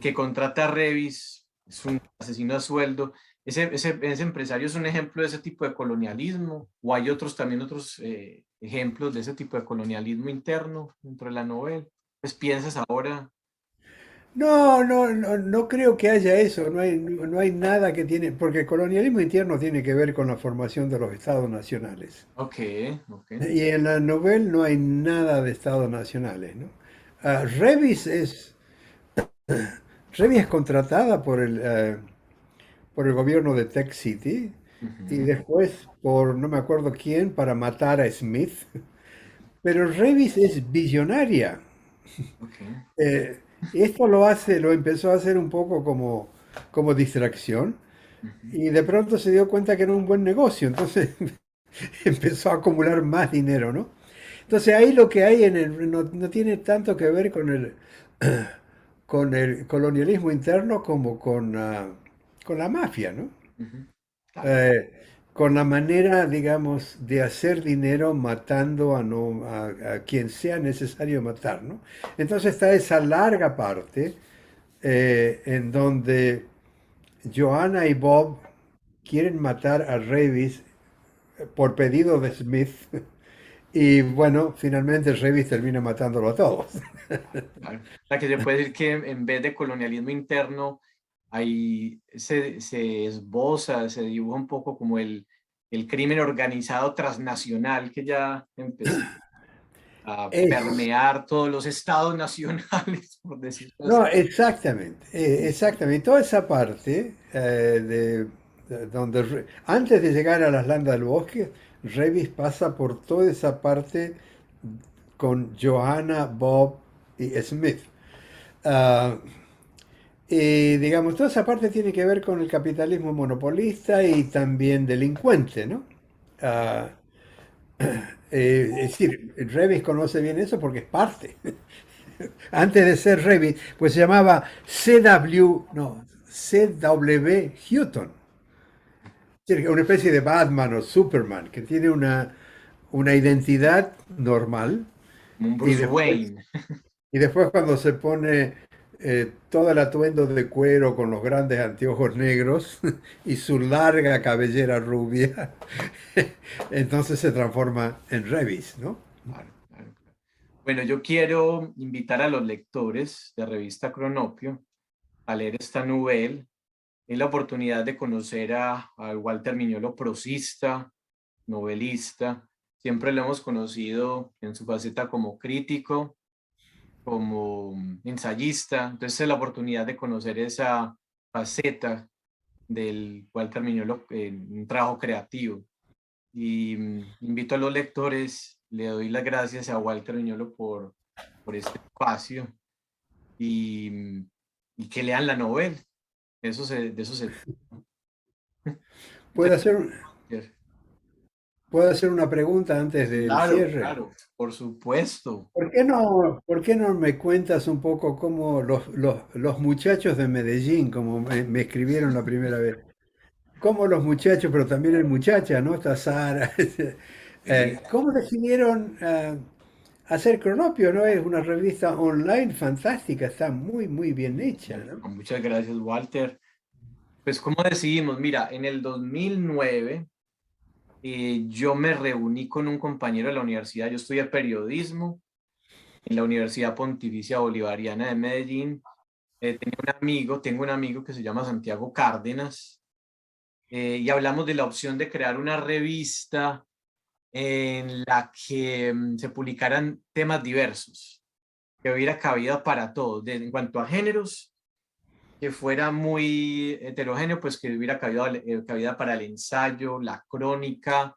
que contrata a Revis, es un asesino a sueldo. Ese empresario es un ejemplo de ese tipo de colonialismo, o hay otros también otros ejemplos de ese tipo de colonialismo interno dentro de la novela. Pues piensas ahora, No, no, no, no creo que haya eso, no hay nada que tiene, porque el colonialismo interno tiene que ver con la formación de los estados nacionales. ok, ok, Y en la novela no hay nada de estados nacionales, ¿no? Ah, Revis es contratada por el gobierno de Tech City y ujú, después por no me acuerdo quién para matar a Smith. Pero Revis es billonaria. ok, Eh, esto lo empezó a hacer un poco como distracción ujú, y de pronto se dio cuenta que era un buen negocio, entonces empezó a acumular más dinero, ¿no? Entonces ahí lo que hay no tiene tanto que ver con el colonialismo interno como con la mafia, ¿no? Ujú. Claro, Eh, con la manera, digamos, de hacer dinero matando a quien sea necesario matar, ¿no? Entonces está esa larga parte en donde Joanna y Bob quieren matar a Revis por pedido de Smith. Y bueno, finalmente Revis termina matándolo a todos. claro. O sea, que se puede decir que en vez de colonialismo interno, ahí se esboza, se dibuja un poco como el crimen organizado transnacional que ya empezó a Es, permear todos los estados nacionales, por decirlo así. no, exactamente, exactamente. Toda esa parte donde antes de llegar a las landas del bosque, Revis pasa por toda esa parte con Johanna, Bob y Smith. Ah, y digamos, toda esa parte tiene que ver con el capitalismo monopolista y también delincuente, ¿no? Ah, es decir, Revis conoce bien eso porque es parte. Antes de ser Revit, pues se llamaba CW, no, CW Houghton. Es decir, una especie de Batman o Superman que tiene una identidad normal Como un y Bruce después, Wayne. y después cuando se pone todo el atuendo de cuero con los grandes anteojos negros y su larga cabellera rubia, entonces se transforma en Revis, ¿no? Claro, claro, claro. Bueno, yo quiero invitar a los lectores de Revista Cronopio a leer esta novela. Es la oportunidad de conocer a Walter Miñolo, prosista, novelista. Siempre lo hemos conocido en su faceta como crítico, como ensayista. Entonces es la oportunidad de conocer esa faceta del Walter Miñolo en un trabajo creativo. Y invito a los lectores, le doy las gracias a Walter Miñolo por este espacio y, y que lean la novela. De eso se trata. Muchas ¿Puedo hacer, gracias. puedo hacer una pregunta antes del Claro, cierre? claro, por supuesto. ¿Por qué no me cuentas un poco cómo los muchachos de Medellín, como me escribieron la primera vez, cómo los muchachos, pero también el muchacha, ¿no? Está Sara, Sí, cómo decidieron hacer Cronopio, ¿no? Es una revista online fantástica, está muy, muy bien hecha, ¿no? muchas gracias, Walter. Pues, ¿cómo decidimos? Mira, en el 2009 yo me reuní con un compañero de la universidad. Yo estudié periodismo en la Universidad Pontificia Bolivariana de Medellín. Tengo un amigo que se llama Santiago Cárdenas, y hablamos de la opción de crear una revista en la que se publicaran temas diversos, que hubiera cabida para todos, en cuanto a géneros, que fuera muy heterogéneo, pues que hubiera cabida para el ensayo, la crónica,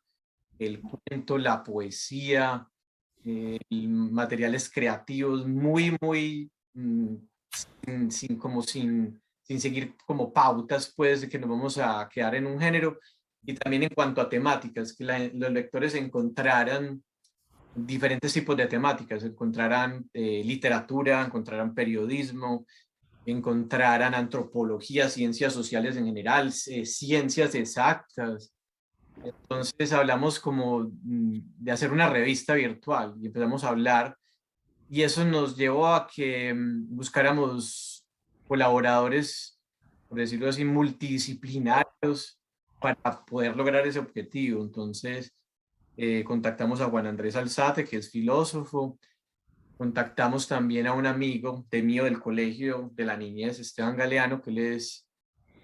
el cuento, la poesía, materiales creativos, muy, sin seguir como pautas, pues, de que nos vamos a quedar en un género. Y también en cuanto a temáticas, que los lectores encontraran diferentes tipos de temáticas, encontrarán literatura, encontrarán periodismo, encontrarán antropología, ciencias sociales en general, ciencias exactas. Entonces hablamos como de hacer una revista virtual y empezamos a hablar, y eso nos llevó a que buscáramos colaboradores, por decirlo así, multidisciplinarios para poder lograr ese objetivo. Entonces contactamos a Juan Andrés Alzate, que es filósofo. Contactamos también a un amigo de mío del colegio de la niñez, Esteban Galeano, que él es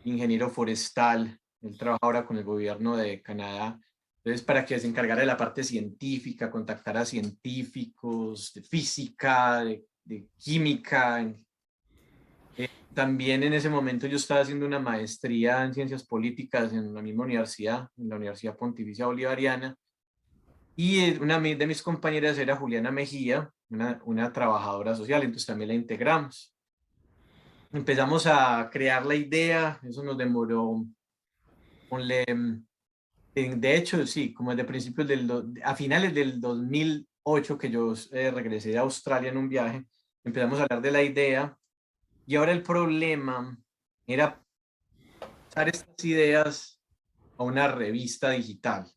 ingeniero forestal. Él trabaja ahora con el gobierno de Canadá. Entonces, para que se encargara de la parte científica, contactar a científicos de física, de química. También en ese momento yo estaba haciendo una maestría en ciencias políticas en la misma universidad, en la Universidad Pontificia Bolivariana. Y una de mis compañeras era Juliana Mejía, una trabajadora social, entonces también la integramos. Empezamos a crear la idea, eso nos demoró, ponle, de hecho, sí, como desde principios a finales del 2008, que yo regresé de Australia en un viaje, empezamos a hablar de la idea y ahora el problema era pasar estas ideas a una revista digital.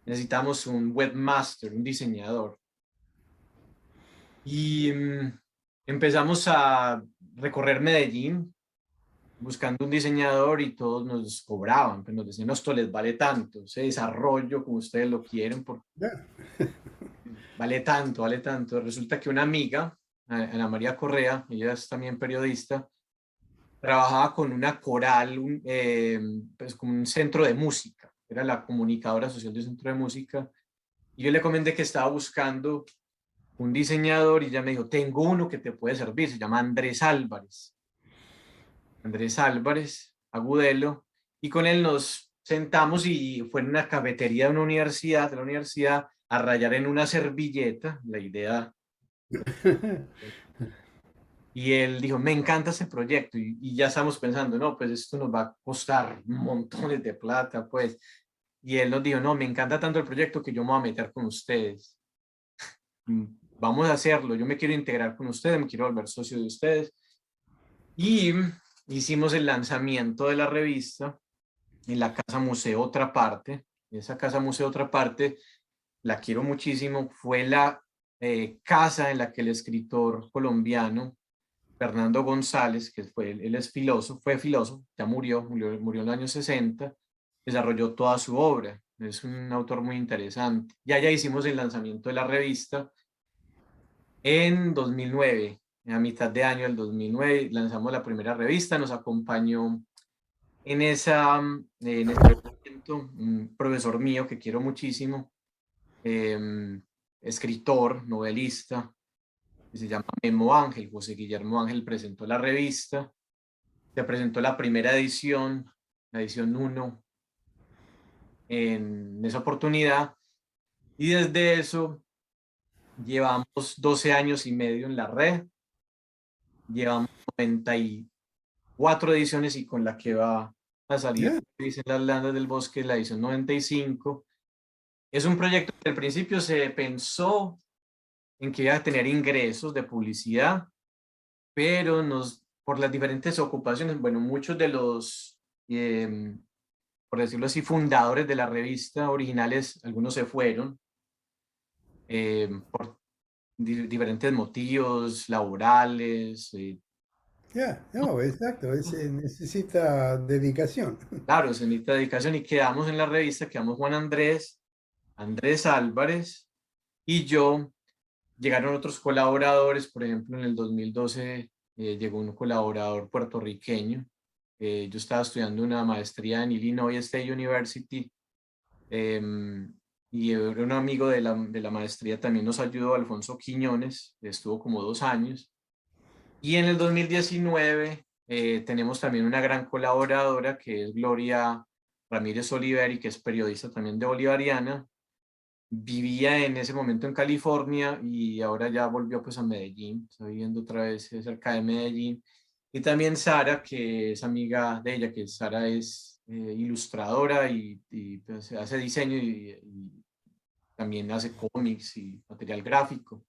Necesitamos un webmaster, un diseñador. Y empezamos a recorrer Medellín buscando un diseñador y todos nos cobraban, pues nos decían, no, esto les vale tanto, ese desarrollo como ustedes lo quieren, porque Yeah. vale tanto, vale tanto. Resulta que una amiga, Ana María Correa, ella es también periodista, trabajaba con una coral, pues como un centro de música, era la comunicadora social del centro de música, y yo le comenté que estaba buscando un diseñador y ella me dijo, tengo uno que te puede servir, se llama Andrés Álvarez. Andrés Álvarez, Agudelo, y con él nos sentamos y fue en una cafetería de la universidad, a rayar en una servilleta, la idea. Y él dijo, me encanta ese proyecto, y ya estamos pensando, no, pues esto nos va a costar montones de plata, pues. Y él nos dijo, no, me encanta tanto el proyecto que yo me voy a meter con ustedes. Vamos a hacerlo, yo me quiero integrar con ustedes, me quiero volver socio de ustedes. Y hicimos el lanzamiento de la revista en la Casa Museo Otra Parte. Esa Casa Museo Otra Parte la quiero muchísimo. Fue la casa en la que el escritor colombiano Fernando González, que fue, él es filósofo, fue filósofo, ya murió en los años 60, desarrolló toda su obra. Es un autor muy interesante. Ya hicimos el lanzamiento de la revista en 2009. A mitad de año del 2009 lanzamos la primera revista, nos acompañó en ese momento un profesor mío que quiero muchísimo, escritor, novelista, que se llama Memo Ángel. José Guillermo Ángel presentó la revista, se presentó la primera edición, la edición uno, en esa oportunidad, y desde eso llevamos 12 años y medio en la red, llevamos 94 ediciones y con la que va a salir, Yeah. dice Las Landas del Bosque, la edición 95. Es un proyecto que al principio se pensó en que iba a tener ingresos de publicidad, pero por las diferentes ocupaciones, bueno, muchos de los, por decirlo así, fundadores de la revista originales, algunos se fueron por diferentes motivos laborales. Yeah. No, exacto, necesita dedicación. Claro, se necesita dedicación y quedamos en la revista, quedamos Juan Andrés, Andrés Álvarez y yo. Llegaron otros colaboradores, por ejemplo, en el 2012 llegó un colaborador puertorriqueño. Yo estaba estudiando una maestría en Illinois State University, y era un amigo de la maestría, también nos ayudó, Alfonso Quiñones, estuvo como 2 años. Y en el 2019 tenemos también una gran colaboradora que es Gloria Ramírez Oliveri, que es periodista también de Bolivariana. Vivía en ese momento en California y ahora ya volvió pues a Medellín, está viviendo otra vez cerca de Medellín. Y también Sara, que es amiga de ella, que Sara es ilustradora y pues, hace diseño y también hace cómics y material gráfico.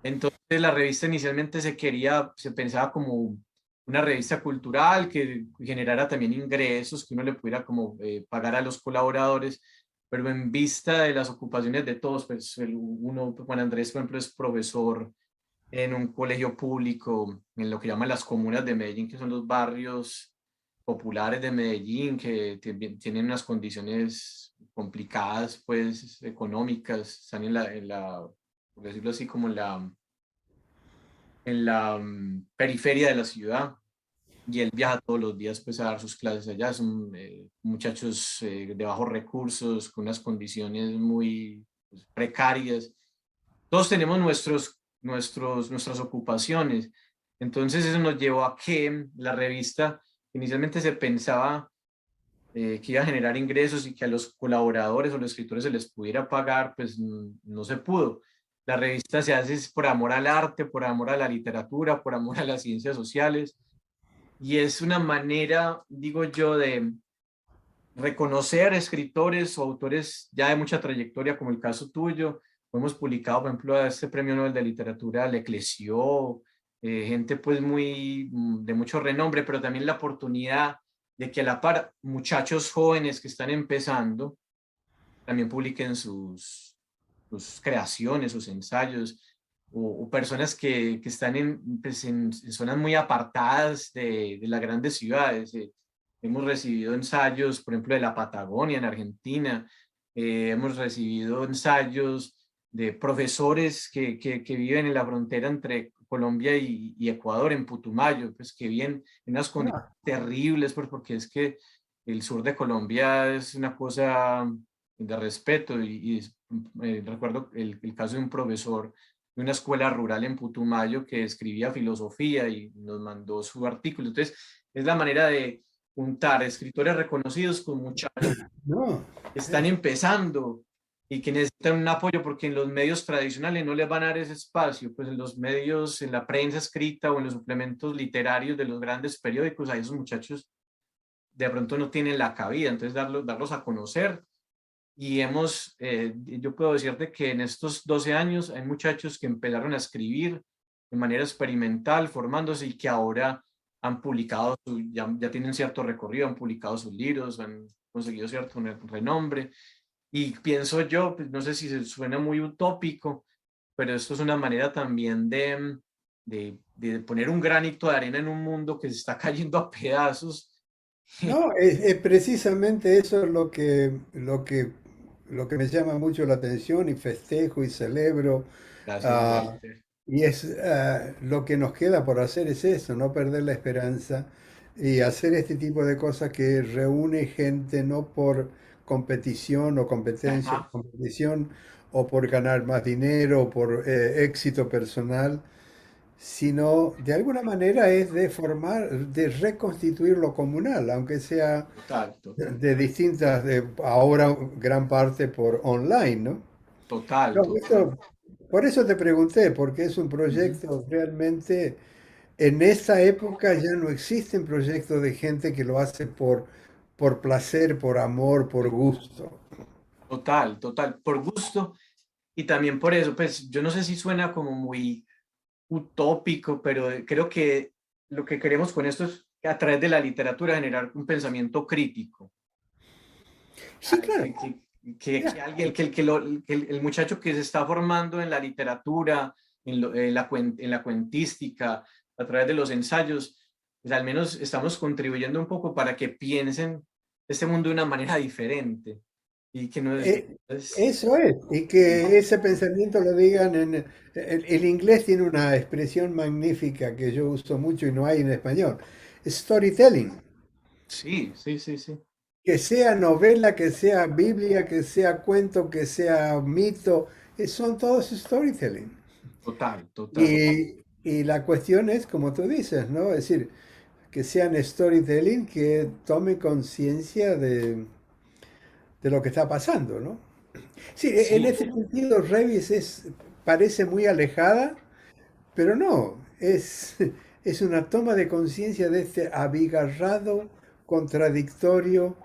Entonces la revista inicialmente se pensaba como una revista cultural que generara también ingresos, que uno le pudiera como pagar a los colaboradores, pero en vista de las ocupaciones de todos, pues Juan Andrés, por ejemplo, es profesor en un colegio público en lo que llaman las comunas de Medellín, que son los barrios populares de Medellín, que tienen unas condiciones complicadas, pues, económicas, están por decirlo así, como en la periferia de la ciudad, y él viaja todos los días pues a dar sus clases allá. Son muchachos de bajos recursos, con unas condiciones muy pues, precarias. Todos tenemos nuestras ocupaciones. Entonces eso nos llevó a que la revista inicialmente se pensaba que iba a generar ingresos y que a los colaboradores o los escritores se les pudiera pagar, pues no se pudo. La revista se hace por amor al arte, por amor a la literatura, por amor a las ciencias sociales, y es una manera, digo yo, de reconocer escritores o autores ya de mucha trayectoria, como el caso tuyo, hemos publicado, por ejemplo, a este Premio Nobel de Literatura, Le Clézio, gente pues de mucho renombre, pero también la oportunidad de que a la par muchachos jóvenes que están empezando también publiquen sus creaciones, sus ensayos, o personas que están pues, en zonas muy apartadas de las grandes ciudades. Hemos recibido ensayos, por ejemplo, de la Patagonia en Argentina. Hemos recibido ensayos de profesores que viven en la frontera entre Colombia y Ecuador, en Putumayo, pues que viven en unas condiciones Ah, terribles, pues, porque es que el sur de Colombia es una cosa de respeto recuerdo el caso de un profesor de una escuela rural en Putumayo que escribía filosofía y nos mandó su artículo. Entonces, es la manera de juntar escritores reconocidos con muchachos no, que están empezando y que necesitan un apoyo porque en los medios tradicionales no les van a dar ese espacio, pues en los medios, en la prensa escrita o en los suplementos literarios de los grandes periódicos, a esos muchachos de pronto no tienen la cabida, entonces darlos a conocer y yo puedo decirte que en estos 12 años hay muchachos que empezaron a escribir de manera experimental, formándose y que ahora han publicado, ya tienen cierto recorrido, han publicado sus libros, han conseguido cierto renombre. Y pienso yo, pues, no sé si se suena muy utópico, pero esto es una manera también de poner un granito de arena en un mundo que se está cayendo a pedazos. no, es precisamente eso lo que me llama mucho la atención y festejo y celebro. Gracias, ah, Walter. y lo que nos queda por hacer es eso, no perder la esperanza y hacer este tipo de cosas que reúne gente no por competición o competencia, Ajá, competición o por ganar más dinero o por éxito personal, sino de alguna manera es de formar, de reconstituir lo comunal, aunque sea total, total. de distintas, ahora gran parte por online, ¿no? Total, No, total. por eso te pregunté, porque es un Ujú. proyecto realmente, en esta época ya no existen proyectos de gente que lo hace por placer, por amor, por gusto. Total, total. Por gusto y también por eso, pues yo no sé si suena como muy utópico, pero creo que lo que queremos con esto es a través de la literatura generar un pensamiento crítico. Sí, claro. Que alguien, el muchacho que se está formando en la literatura, en la cuentística, a través de los ensayos, pues al menos estamos contribuyendo un poco para que piensen este mundo de una manera diferente y que no es Eso es, y que ese pensamiento lo digan el inglés tiene una expresión magnífica que yo uso mucho y no hay en español, storytelling, sí, sí, sí, sí, que sea novela, que sea Biblia, que sea cuento, que sea mito, son todos storytelling. total, total. Y la cuestión es, como tú dices, ¿no? Es decir, que sean storytelling que tome conciencia de lo que está pasando, ¿no? Sí, en Sí, ese sentido, Revis parece muy alejada, pero no, es una toma de conciencia de este abigarrado, contradictorio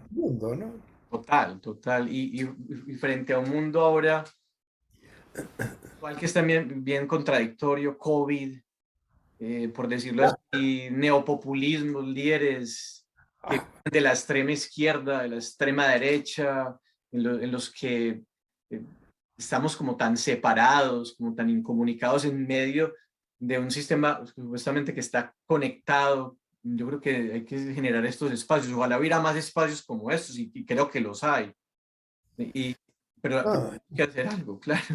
mundo, ¿no? total, total. Y frente a un mundo ahora, igual que es también bien contradictorio, COVID, por decirlo así, neopopulismos, líderes que Ah, vienen de la extrema izquierda, de la extrema derecha, en los que eh, estamos como tan separados, como tan incomunicados en medio de un sistema supuestamente que está conectado. Yo creo que hay que generar estos espacios. Ojalá hubiera más espacios como estos y creo que los hay. Y, pero ah. hay que hacer algo, claro.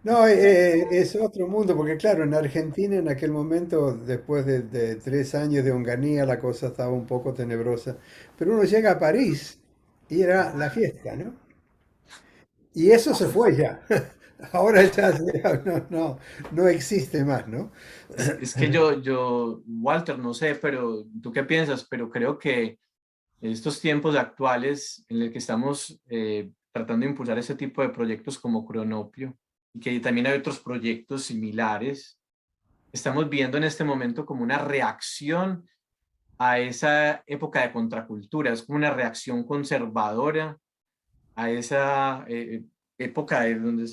No, es otro mundo, porque claro, en Argentina en aquel momento, después de 3 años de Onganía, la cosa estaba un poco tenebrosa. Pero uno llega a París y era la fiesta, ¿no? Y eso se fue ya. Ahora ya no existe más, ¿no? Es que Walter, no sé, pero tú qué piensas, pero creo que estos tiempos actuales en el que estamos tratando de impulsar ese tipo de proyectos como Cronopio y que también hay otros proyectos similares, estamos viendo en este momento como una reacción a esa época de contracultura, es como una reacción conservadora a esa época de donde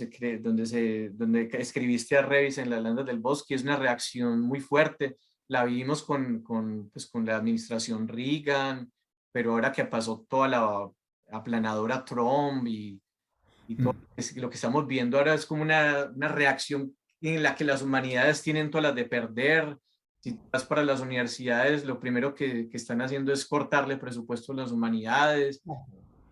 escribiste a Revis en las Landas del Bosque, es una reacción muy fuerte. La vivimos pues, con la administración Reagan, pero ahora que pasó toda la aplanadora Trump y todo Mm. lo que estamos viendo ahora es como una reacción en la que las humanidades tienen todas las de perder. Si tú vas para las universidades, lo primero que están haciendo es cortarle presupuesto a las humanidades.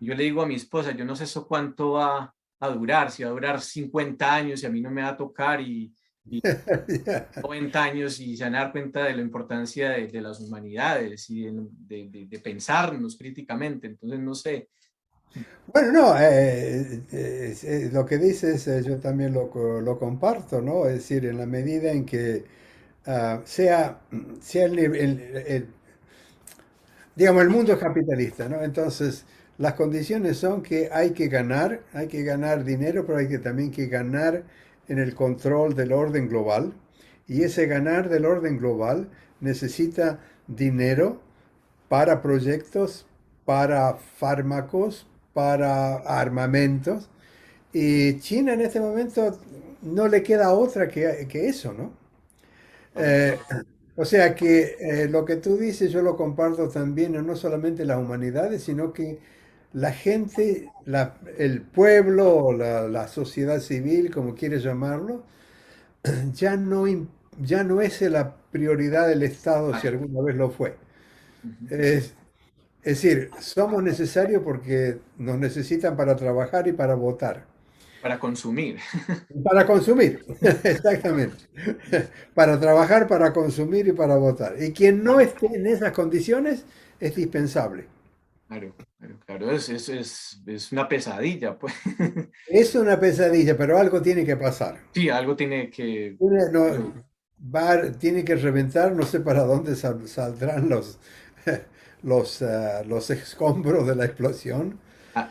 Y yo le digo a mi esposa, yo no sé eso cuánto va a durar, si va a durar 50 años y a mí no me va a tocar y Ya. 90 años y se van a dar cuenta de la importancia de las humanidades y de pensarnos críticamente. Entonces, no sé. Bueno, no, lo que dices yo también lo comparto, ¿no? Es decir, en la medida en que sea digamos, el mundo es capitalista, ¿no? Entonces, las condiciones son que hay que ganar dinero, pero hay que también que ganar en el control del orden global. Y ese ganar del orden global necesita dinero para proyectos, para fármacos, para armamentos. Y China en este momento no le queda otra que eso, ¿no? Claro, Eh, o sea que lo que tú dices yo lo comparto también, no solamente las humanidades, sino que la gente, el pueblo, o la sociedad civil, como quieres llamarlo, ya no, ya no es la prioridad del Estado si claro. alguna vez lo fue. Ujú. Es, es decir, somos necesarios porque nos necesitan para trabajar y para votar. Para consumir. Para consumir, exactamente. Para trabajar, para consumir y para votar. Y quien no esté en esas condiciones es dispensable. Claro, claro, claro, es una pesadilla, pues. Es una pesadilla, pero algo tiene que pasar. Sí, algo tiene que... Tiene que reventar, no sé para dónde saldrán los escombros de la explosión, Ah,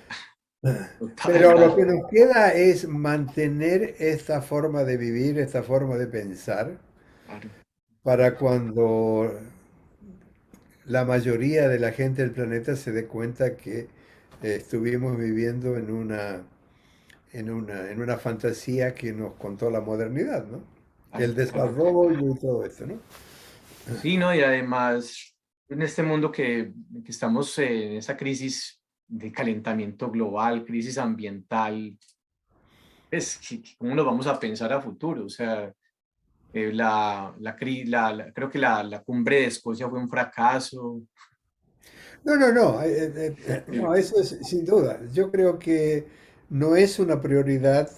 total, pero lo que nos queda es mantener esta forma de vivir, esta forma de pensar, claro, para cuando la mayoría de la gente del planeta se dé cuenta que estuvimos viviendo en una fantasía que nos contó la modernidad, ¿no? El claro, claro. desarrollo y todo esto, ¿no? Sí, ¿no? Y además, en este mundo que estamos en esa crisis de calentamiento global, crisis ambiental, es que cómo nos vamos a pensar a futuro. O sea, creo que la cumbre de Escocia fue un fracaso. No, no, no, no, eso es sin duda. Yo creo que no es una prioridad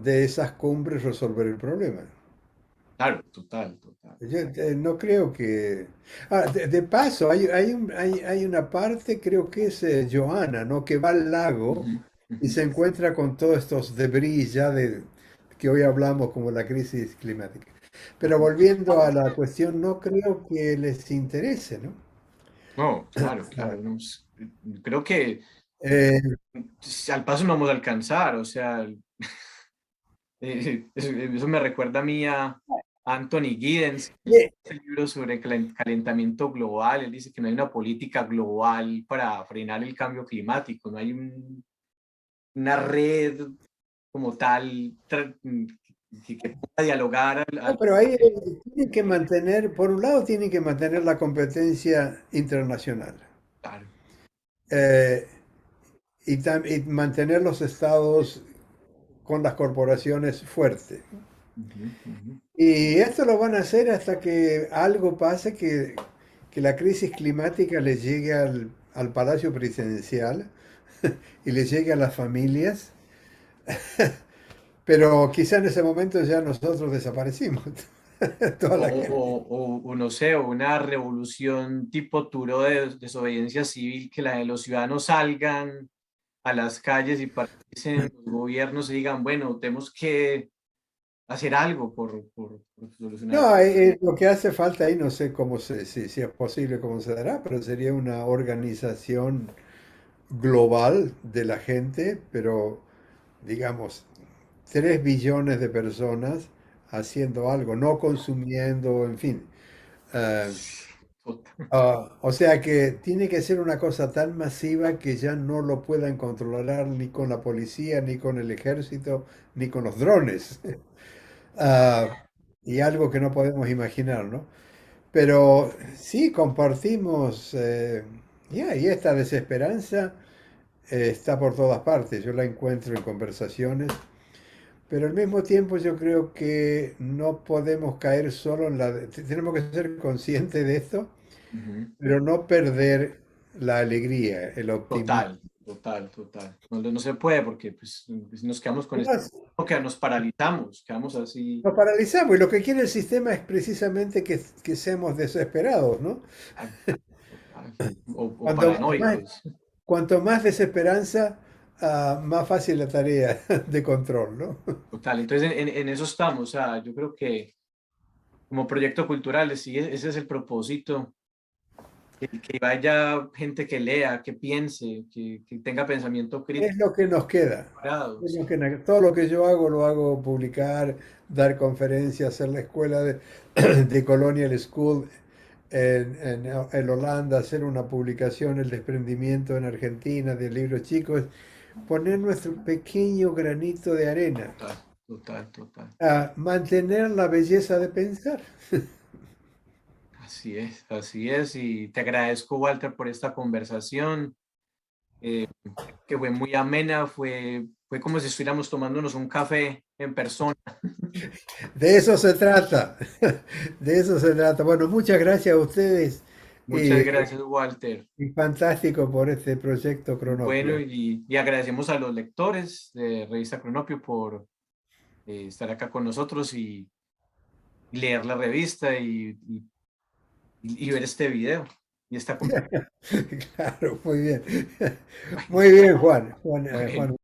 de esas cumbres resolver el problema. Claro, total, total. Yo no creo que... de paso, hay una parte, creo que es Johanna, ¿no? Que va al lago Ujú, y ujú. se encuentra con todos estos debris ya que hoy hablamos como la crisis climática. Pero volviendo a la cuestión, no creo que les interese, ¿no? No, claro, Ah, claro. Creo que eh, al paso no vamos a alcanzar, o sea, eso me recuerda a mí a Anthony Giddens, que eh, escribe el libro sobre calentamiento global. Él dice que no hay una política global para frenar el cambio climático, no hay una red como tal que pueda dialogar no, pero ahí tienen que mantener, por un lado, tienen que mantener la competencia internacional. claro. Eh, y mantener los estados con las corporaciones fuertes. Ujú, ujú. Y esto lo van a hacer hasta que algo pase, que la crisis climática les llegue al Palacio Presidencial y les llegue a las familias, pero quizá en ese momento ya nosotros desaparecimos, toda O, la o, gente. o no sé, o una revolución tipo Turo de desobediencia civil, que los ciudadanos salgan a las calles y participen los gobiernos y digan, bueno, tenemos que hacer algo por solucionar. No, lo que hace falta ahí, no sé cómo si es posible, cómo se dará, pero sería una organización global de la gente, pero digamos, 3 billones de personas haciendo algo, no consumiendo, en fin. Total. O sea que tiene que ser una cosa tan masiva que ya no lo puedan controlar ni con la policía, ni con el ejército, ni con los drones. Ah, y algo que no podemos imaginar, ¿no? Pero sí, compartimos, y esta desesperanza está por todas partes. Yo la encuentro en conversaciones, pero al mismo tiempo yo creo que no podemos caer solo en tenemos que ser conscientes de esto, Ujú. pero no perder la alegría, el optimismo. Total, total, total. No, no se puede porque pues, nos quedamos con esto, Además, que nos paralizamos, quedamos así, nos paralizamos y lo que quiere el sistema es precisamente que seamos desesperados, ¿no? ah, total, o Cuanto más, paranoicos. cuanto más desesperanza, más fácil la tarea de control, ¿no? Total, entonces en eso estamos, o sea, yo creo que como proyecto cultural, sí, ese es el propósito, que vaya gente que lea, que piense, que tenga pensamiento crítico, Es lo que nos queda. preparado, Es lo sí, que todo lo que yo hago lo hago publicar, dar conferencias, hacer la escuela de Colonial School en Holanda, hacer una publicación, el desprendimiento en Argentina de libros chicos, poner nuestro pequeño granito de arena, total, total, total. a mantener la belleza de pensar. Así es, y te agradezco, Walter, por esta conversación, eh, que fue muy amena, fue como si estuviéramos tomándonos un café en persona. De eso se trata, de eso se trata. Bueno, muchas gracias a ustedes Muchas gracias, Walter. y fantástico por este proyecto Bueno, Cronopio. y agradecemos a los lectores de Revista Cronopio por estar acá con nosotros y leer la revista y ver este video y esta conversación. Claro, muy bien. Muy bien, Juan. Juan, Bueno. Juan,